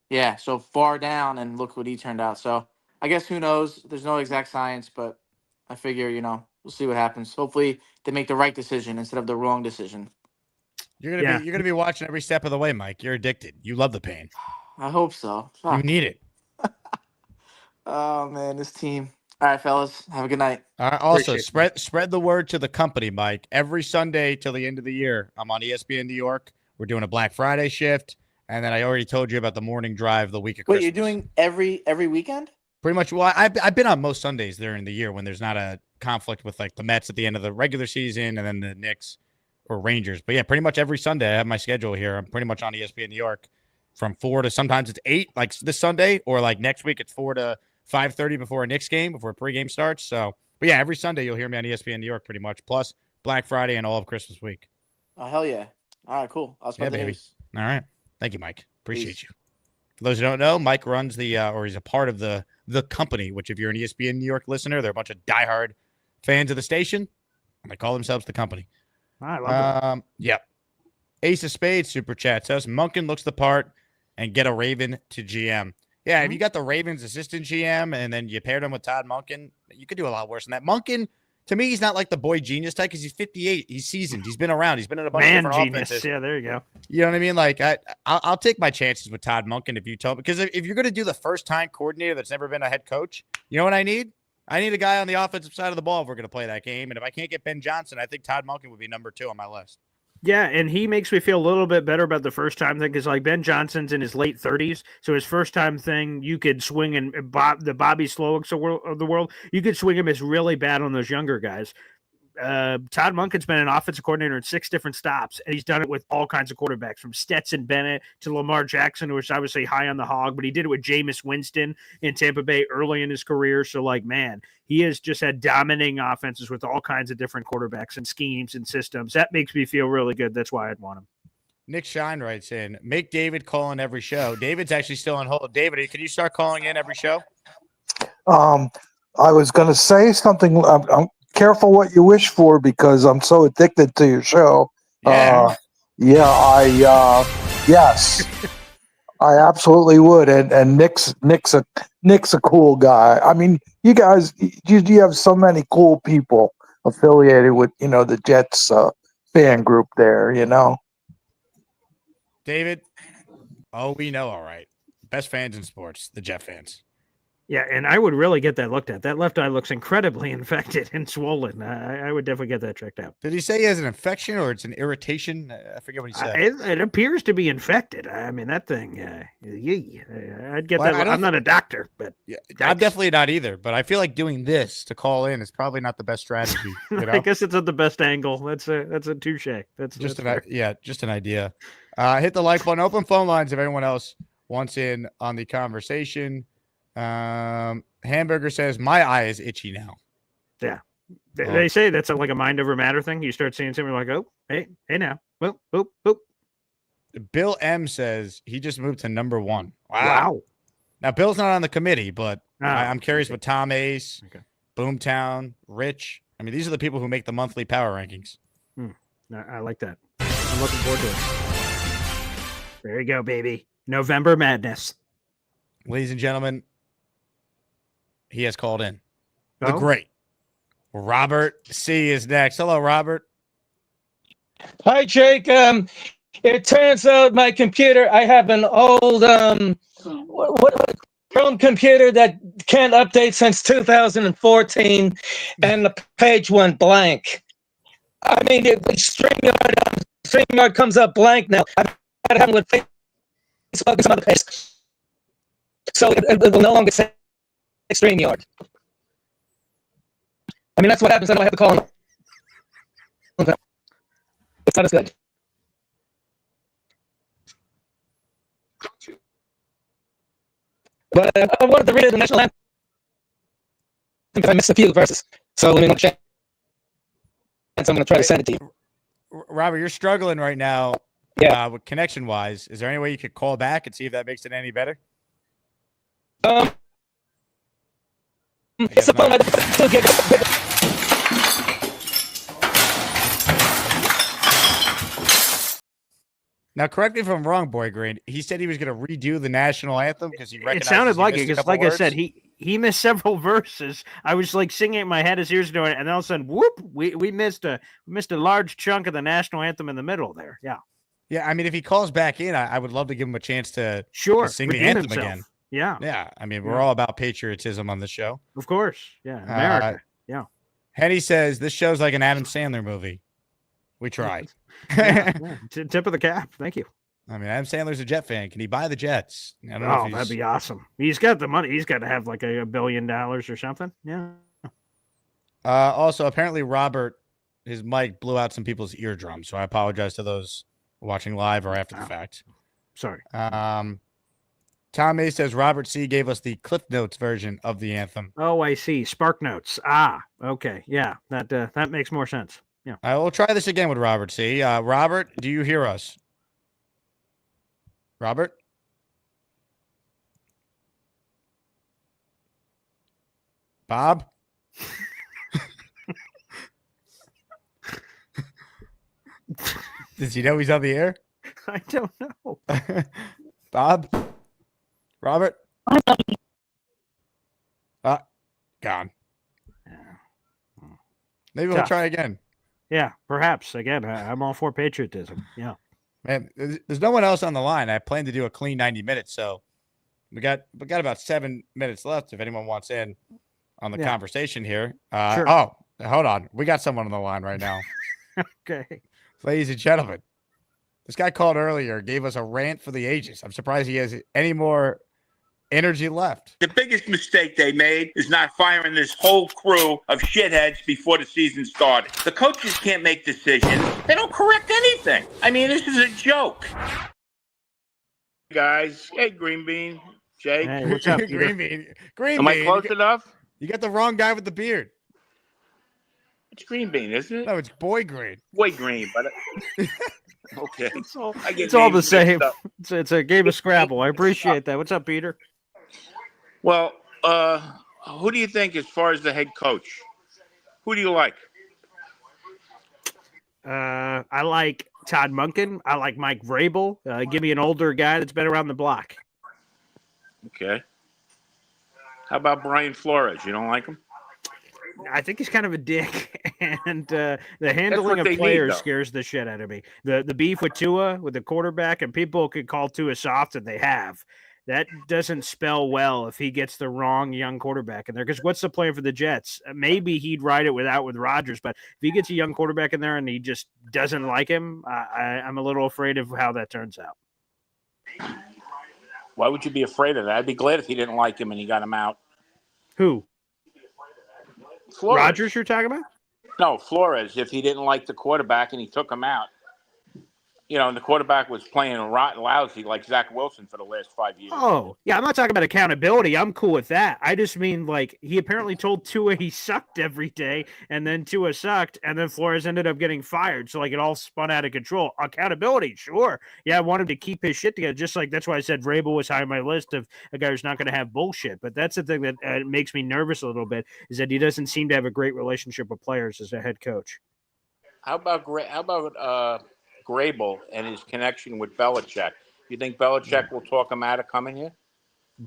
Yeah, so far down, and look what he turned out. So I guess who knows? There's no exact science, but I figure, we'll see what happens. Hopefully they make the right decision instead of the wrong decision. You're gonna be watching every step of the way, Mike. You're addicted. You love the pain. I hope so. You need it. Oh, man, this team. All right, fellas. Have a good night. Also, spread the word to the company, Mike. Every Sunday till the end of the year, I'm on ESPN New York. We're doing a Black Friday shift, and then I already told you about the morning drive the week of Christmas. Wait, you're doing every weekend? Pretty much. Well, I've been on most Sundays during the year when there's not a conflict with like the Mets at the end of the regular season and then the Knicks or Rangers. But yeah, pretty much every Sunday I have my schedule here. I'm pretty much on ESPN New York from 4 to sometimes it's 8, like this Sunday, or like next week it's 4 to 5:30 before a Knicks game, before a pregame starts. So, but yeah, every Sunday you'll hear me on ESPN New York pretty much, plus Black Friday and all of Christmas week. Oh, hell yeah. All right, cool. I'll spread the baby. news. All right. Thank you, Mike. Appreciate Peace. you. For those who don't know, Mike runs or he's a part of the company, which if you're an ESPN New York listener, they're a bunch of diehard fans of the station, and they call themselves the company. I love it. Yep. Ace of Spades super chat says Monken looks the part and get a Raven to GM. Yeah, if you got the Ravens assistant GM and then you paired him with Todd Monken, you could do a lot worse than that. Monken, to me, he's not like the boy genius type because he's 58. He's seasoned. He's been around. He's been in a bunch of different genius. offenses. Yeah, there you go. You know what I mean? Like, I'll take my chances with Todd Monken if you tell me. Because if you're going to do the first-time coordinator that's never been a head coach, you know what I need? I need a guy on the offensive side of the ball if we're going to play that game. And if I can't get Ben Johnson, I think Todd Monken would be number 2 on my list. Yeah, and he makes me feel a little bit better about the first time thing because, like, Ben Johnson's in his late 30s, so his first time thing, you could swing the Bobby Slowicks of the world, you could swing him as really bad on those younger guys. Todd Monken's been an offensive coordinator in 6 different stops, and he's done it with all kinds of quarterbacks, from Stetson Bennett to Lamar Jackson, who was obviously high on the hog, but he did it with Jameis Winston in Tampa Bay early in his career. So, like, man, he has just had dominating offenses with all kinds of different quarterbacks and schemes and systems. That makes me feel really good. That's why I'd want him. Nick Shine writes in, make David call in every show. David's actually still on hold. David, can you start calling in every show? I was going to say something. I'm careful what you wish for because I'm so addicted to your show. Yeah. Yes, I absolutely would. And Nick's a cool guy. I mean, you guys, you have so many cool people affiliated with, the Jets fan group there, David, we know, all right. Best fans in sports, the Jet fans. Yeah, and I would really get that looked at. That left eye looks incredibly infected and swollen. I would definitely get that checked out. Did he say he has an infection or it's an irritation? I forget what he said. It appears to be infected. I mean, that thing, I'd get that. I'm not a doctor, but I'm definitely not either. But I feel like doing this to call in is probably not the best strategy. I guess it's at the best angle. That's a touche. That's just an idea. Hit the like button. Open phone lines if anyone else wants in on the conversation. Hamburger says my eye is itchy now. Yeah, they say that's like a mind over matter thing. You start seeing something like, oh, hey now, boop boop boop. Bill M says he just moved to number 1. Wow. Now Bill's not on the committee, but I'm curious with Tom Ace, Boomtown, Rich. I mean, these are the people who make the monthly power rankings. I like that. I'm looking forward to it. There you go, baby. November Madness. Ladies and gentlemen, he has called in. The great Robert C. is next. Hello, Robert. Hi, Jake. It turns out my computer, I have an old Chrome computer that can't update since 2014, and the page went blank. I mean, StreamYard comes up blank now. I've had it happen with Facebook and some other pages. So it will no longer say StreamYard. I mean, that's what happens when I have to call them. It's not as good. But I wanted to read the national anthem because I missed a few verses. So let me know. So I'm going to try to send it to you. Robert, you're struggling right now. Yeah. With connection-wise. Is there any way you could call back and see if that makes it any better? It's a phone. I still get it. Now, correct me if I'm wrong, Boy Green. He said he was going to redo the national anthem because he recognized it sounded like it. Because, like words. I said, he missed several verses. I was like singing it in my head as he was doing it, and all of a sudden, whoop! We missed a large chunk of the national anthem in the middle there. Yeah. Yeah, I mean, if he calls back in, I would love to give him a chance to sing the anthem again. Yeah. Yeah. I mean, we're all about patriotism on the show. Of course. Yeah. America. Yeah. Henny says this show's like an Adam Sandler movie. We tried. Tip of the cap. Thank you. I mean, Adam Sandler's a Jet fan. Can he buy the Jets? I don't know. That'd be awesome. He's got the money. He's got to have like $1 billion or something. Yeah. Also, apparently, Robert, his mic blew out some people's eardrums. So I apologize to those watching live or after the fact. Sorry. Tom May says Robert C. gave us the Cliff Notes version of the anthem. Oh, I see. Spark Notes. Okay. Yeah. That makes more sense. Yeah. I will try this again with Robert C. Robert, do you hear us? Robert? Bob? Does he know he's on the air? I don't know. Bob? Robert? Gone. Maybe we'll try again. Yeah, perhaps. Again, I'm all for patriotism. Yeah. Man, there's no one else on the line. I plan to do a clean 90 minutes, so we got about 7 minutes left if anyone wants in on the conversation here. Sure. Oh, hold on. We got someone on the line right now. Okay. Ladies and gentlemen, this guy called earlier, gave us a rant for the ages. I'm surprised he has any more energy left. The biggest mistake they made is not firing this whole crew of shitheads before the season started. The coaches can't make decisions. They don't correct anything. I mean, this is a joke. Guys, hey, Green Bean, Jake. Hey, what's up, Peter? Green Bean. Green Am Bean. I close enough? You got the wrong guy with the beard. It's Green Bean, isn't it? No, it's Boy Green. Boy Green, but okay. It's all, I get it's all the names mixed same. up. It's a game of Scrabble. I appreciate that. What's up, Peter? Well, who do you think as far as the head coach? Who do you like? I like Todd Monken. I like Mike Vrabel. Give me an older guy that's been around the block. Okay. How about Brian Flores? You don't like him? I think he's kind of a dick, and the handling of players scares the shit out of me. The beef with Tua, with the quarterback, and people could call Tua soft, and they have. That doesn't spell well if he gets the wrong young quarterback in there. Because what's the plan for the Jets? Maybe he'd ride it with Rodgers, but if he gets a young quarterback in there and he just doesn't like him, I'm a little afraid of how that turns out. Why would you be afraid of that? I'd be glad if he didn't like him and he got him out. Who? Flores. Rodgers you're talking about? No, Flores, if he didn't like the quarterback and he took him out. You know, and the quarterback was playing rotten lousy like Zach Wilson for the last 5 years. Oh, yeah, I'm not talking about accountability. I'm cool with that. I just mean, like, he apparently told Tua he sucked every day, and then Tua sucked, and then Flores ended up getting fired. So, like, it all spun out of control. Accountability, sure. Yeah, I want him to keep his shit together, just like that's why I said Vrabel was high on my list of a guy who's not going to have bullshit. But that's the thing that makes me nervous a little bit, is that he doesn't seem to have a great relationship with players as a head coach. How about Grable and his connection with Belichick? You think Belichick will talk him out of coming here?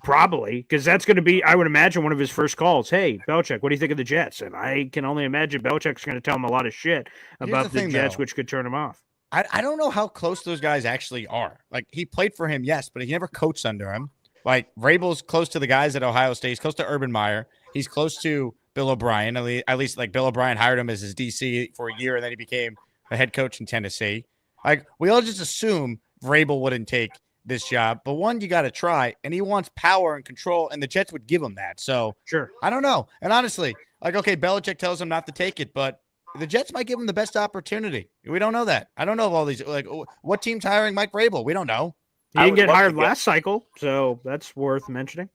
Probably, because that's going to be, I would imagine, one of his first calls. Hey, Belichick, what do you think of the Jets? And I can only imagine Belichick's going to tell him a lot of shit about the Jets, which could turn him off. I don't know how close those guys actually are. Like, he played for him, yes, but he never coached under him. Like, Vrabel's close to the guys at Ohio State. He's close to Urban Meyer. He's close to Bill O'Brien. At least, like, Bill O'Brien hired him as his DC for a year, and then he became a head coach in Tennessee. Like, we all just assume Vrabel wouldn't take this job, but one, you got to try, and he wants power and control, and the Jets would give him that. So, sure, I don't know. And honestly, like, okay, Belichick tells him not to take it, but the Jets might give him the best opportunity. We don't know that. I don't know if all these, like, what team's hiring Mike Vrabel? We don't know. He didn't get hired last cycle, so that's worth mentioning.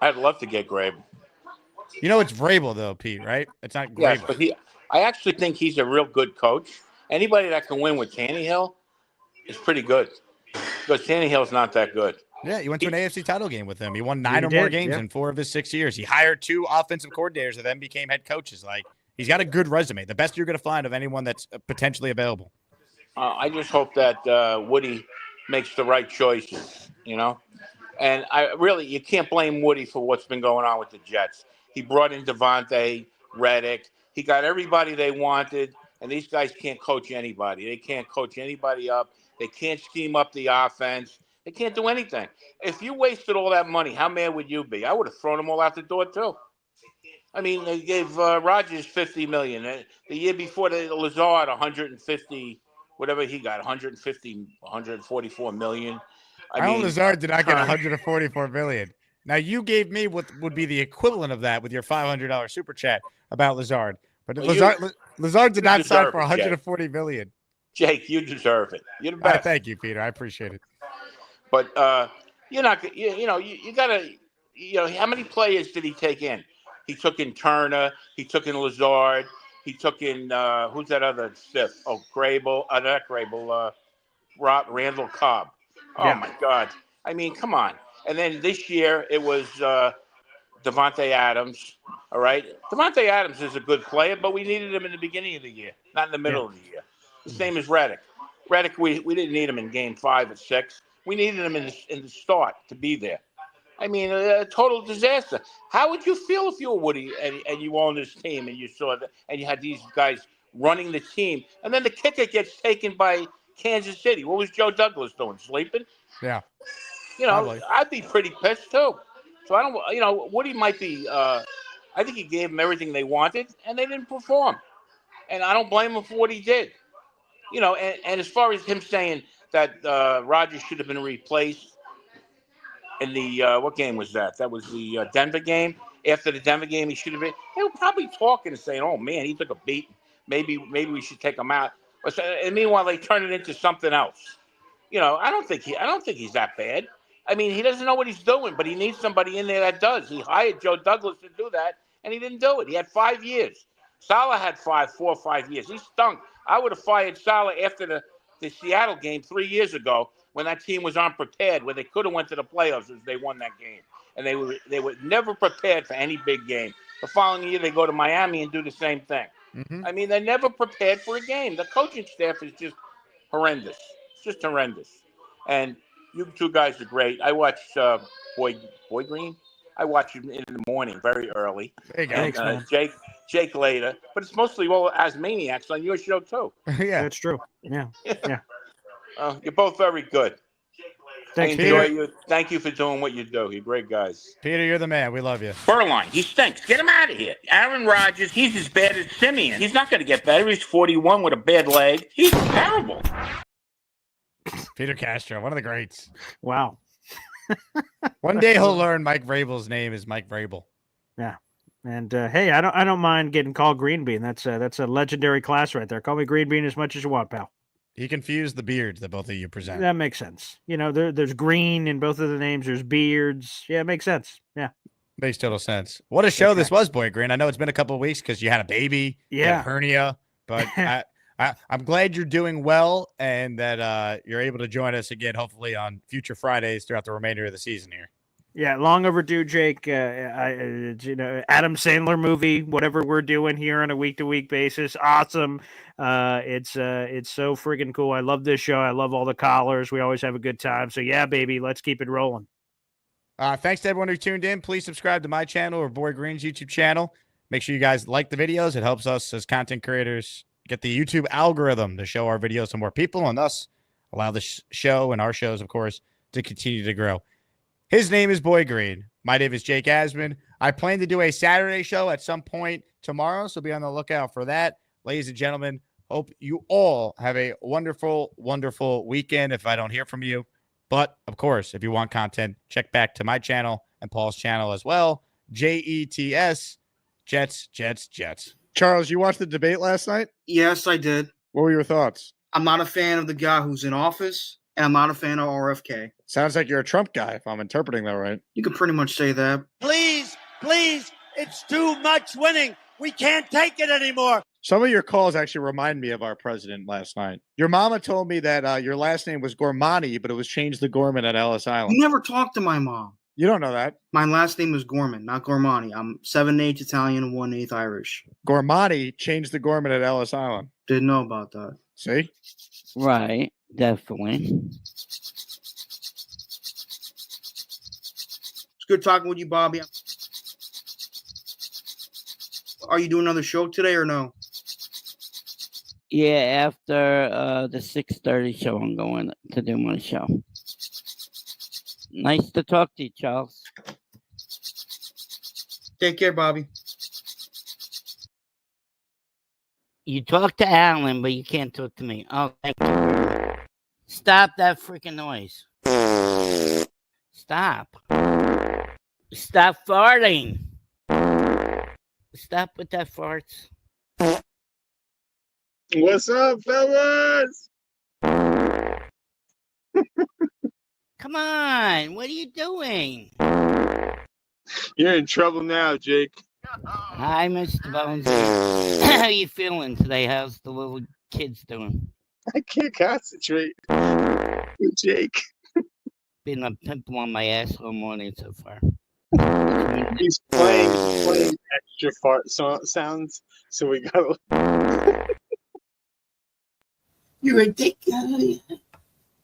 I'd love to get Grable. You know, it's Vrabel, though, Pete, right? It's not Grable. Yes, but I actually think he's a real good coach. Anybody that can win with Tannehill is pretty good, because Tannehill's not that good. Yeah, he went to an AFC title game with him. He won 9 or more games in 4 of his 6 years. He hired 2 offensive coordinators that then became head coaches. Like, he's got a good resume, the best you're going to find of anyone that's potentially available. I just hope that Woody makes the right choices, you know. And you can't blame Woody for what's been going on with the Jets. He brought in Devontae, Reddick. He got everybody they wanted. And these guys can't coach anybody. They can't coach anybody up. They can't scheme up the offense. They can't do anything. If you wasted all that money, how mad would you be? I would have thrown them all out the door too. I mean, they gave Rodgers $50 million. The year before, Lazard $150, whatever he got, $144 million. Alan Lazard did not get $144 million. Now, you gave me what would be the equivalent of that with your $500 super chat about Lazard. But Lazard did not sign for $140 million. Jake, you deserve it. You're the best. Thank you, Peter. I appreciate it. But you're not. You gotta. How many players did he take in? He took in Turner. He took in Lazard. He took in who's that other stiff? Oh, Grable. Not Grable. Randall Cobb. Oh my God. I mean, come on. And then this year it was Devontae Adams. All right. Devontae Adams is a good player, but we needed him in the beginning of the year, not in the middle of the year. The same as Reddick. Reddick, we didn't need him in game 5 or 6. We needed him in the start to be there. I mean, a total disaster. How would you feel if you were Woody and you owned this team and you saw that and you had these guys running the team, and then the kicker gets taken by Kansas City? What was Joe Douglas doing? Sleeping? Yeah. Probably. I'd be pretty pissed too. So I don't. Woody might be. I think he gave them everything they wanted, and they didn't perform. And I don't blame him for what he did. And as far as him saying that Rodgers should have been replaced, what game was that? That was the Denver game. After the Denver game, he should have been. They were probably talking and saying, "Oh man, he took a beat. Maybe we should take him out." And meanwhile, they turn it into something else. I don't think he's that bad. I mean, he doesn't know what he's doing, but he needs somebody in there that does. He hired Joe Douglas to do that, and he didn't do it. He had 5 years. Salah had 4 or 5 years. He stunk. I would have fired Salah after the Seattle game 3 years ago when that team was unprepared, where they could have went to the playoffs if they won that game. And they were never prepared for any big game. The following year, they go to Miami and do the same thing. Mm-hmm. I mean, they're never prepared for a game. The coaching staff is just horrendous. It's just horrendous. And you two guys are great. I watch Boy Green. I watch him in the morning, very early. There you go. And, Thanks, man. Jake later. But it's mostly all as maniacs on your show, too. Yeah. That's true. Yeah. You're both very good. Thanks, I enjoy Peter. you. Thank you for doing what you do. You're great guys. Peter, you're the man. We love you. Furline, he stinks. Get him out of here. Aaron Rodgers, he's as bad as Simeon. He's not going to get better. He's 41 with a bad leg. He's terrible. Peter Castro, one of the greats. Wow. One day he'll learn Mike Vrabel's name is Mike Vrabel. Yeah. And hey, I don't mind getting called Green Bean. That's a legendary class right there. Call me Green Bean as much as you want, pal. He confused the beards that both of you present. That makes sense. There's green in both of the names. There's beards. Yeah, it makes sense. Yeah. Makes total sense. What a show this was, Boy Green. I know it's been a couple of weeks because you had a baby, you had a hernia, but I'm glad you're doing well and that you're able to join us again, hopefully on future Fridays throughout the remainder of the season here. Yeah, long overdue, Jake. Adam Sandler movie, whatever we're doing here on a week-to-week basis, awesome. It's so friggin' cool. I love this show. I love all the callers. We always have a good time. So yeah, baby, let's keep it rolling. Thanks to everyone who tuned in. Please subscribe to my channel or Boy Green's YouTube channel. Make sure you guys like the videos. It helps us as content creators get the YouTube algorithm to show our videos to more people and thus allow the show and our shows, of course, to continue to grow. His name is Boy Green. My name is Jake Asman. I plan to do a Saturday show at some point tomorrow, so be on the lookout for that. Ladies and gentlemen, hope you all have a wonderful, wonderful weekend if I don't hear from you. But, of course, if you want content, check back to my channel and Paul's channel as well. JETS, Jets, Jets, Jets. Charles, you watched the debate last night? Yes, I did. What were your thoughts? I'm not a fan of the guy who's in office, and I'm not a fan of RFK. Sounds like you're a Trump guy, if I'm interpreting that right. You could pretty much say that. Please, it's too much winning. We can't take it anymore. Some of your calls actually remind me of our president last night. Your mama told me that your last name was Gormani, but it was changed to Gorman at Ellis Island. You never talked to my mom. You don't know that. My last name is Gorman, not Gormani. I'm 7/8 Italian and 1/8 Irish. Gormani changed the Gorman at Ellis Island. Didn't know about that. See? Right, definitely. It's good talking with you, Bobby. Are you doing another show today or no? Yeah, after the 6:30 show, I'm going to do my show. Nice to talk to you, Charles. Take care, Bobby. You talk to Alan, but you can't talk to me. Oh, thank you. Stop that freaking noise. Stop. Stop farting. Stop with that farts. What's up, fellas? Come on. What are you doing? You're in trouble now, Jake. Hi, Mr. Bones. How you feeling today? How's the little kids doing? I can't concentrate. Jake. Been a pimple on my ass all morning so far. He's playing extra fart sounds, so we gotta. You're ridiculous.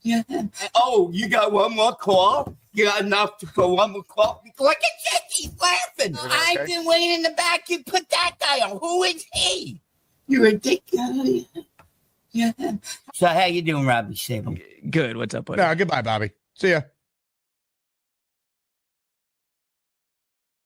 Yeah. Oh, you got one more call? You got enough for one more call? Look at Jake, he's laughing. I've been waiting in the back. You put that guy on. Who is he? You're ridiculous. Yeah. So how you doing, Robbie Sable? Good. What's up, buddy? No, goodbye, Bobby. See ya.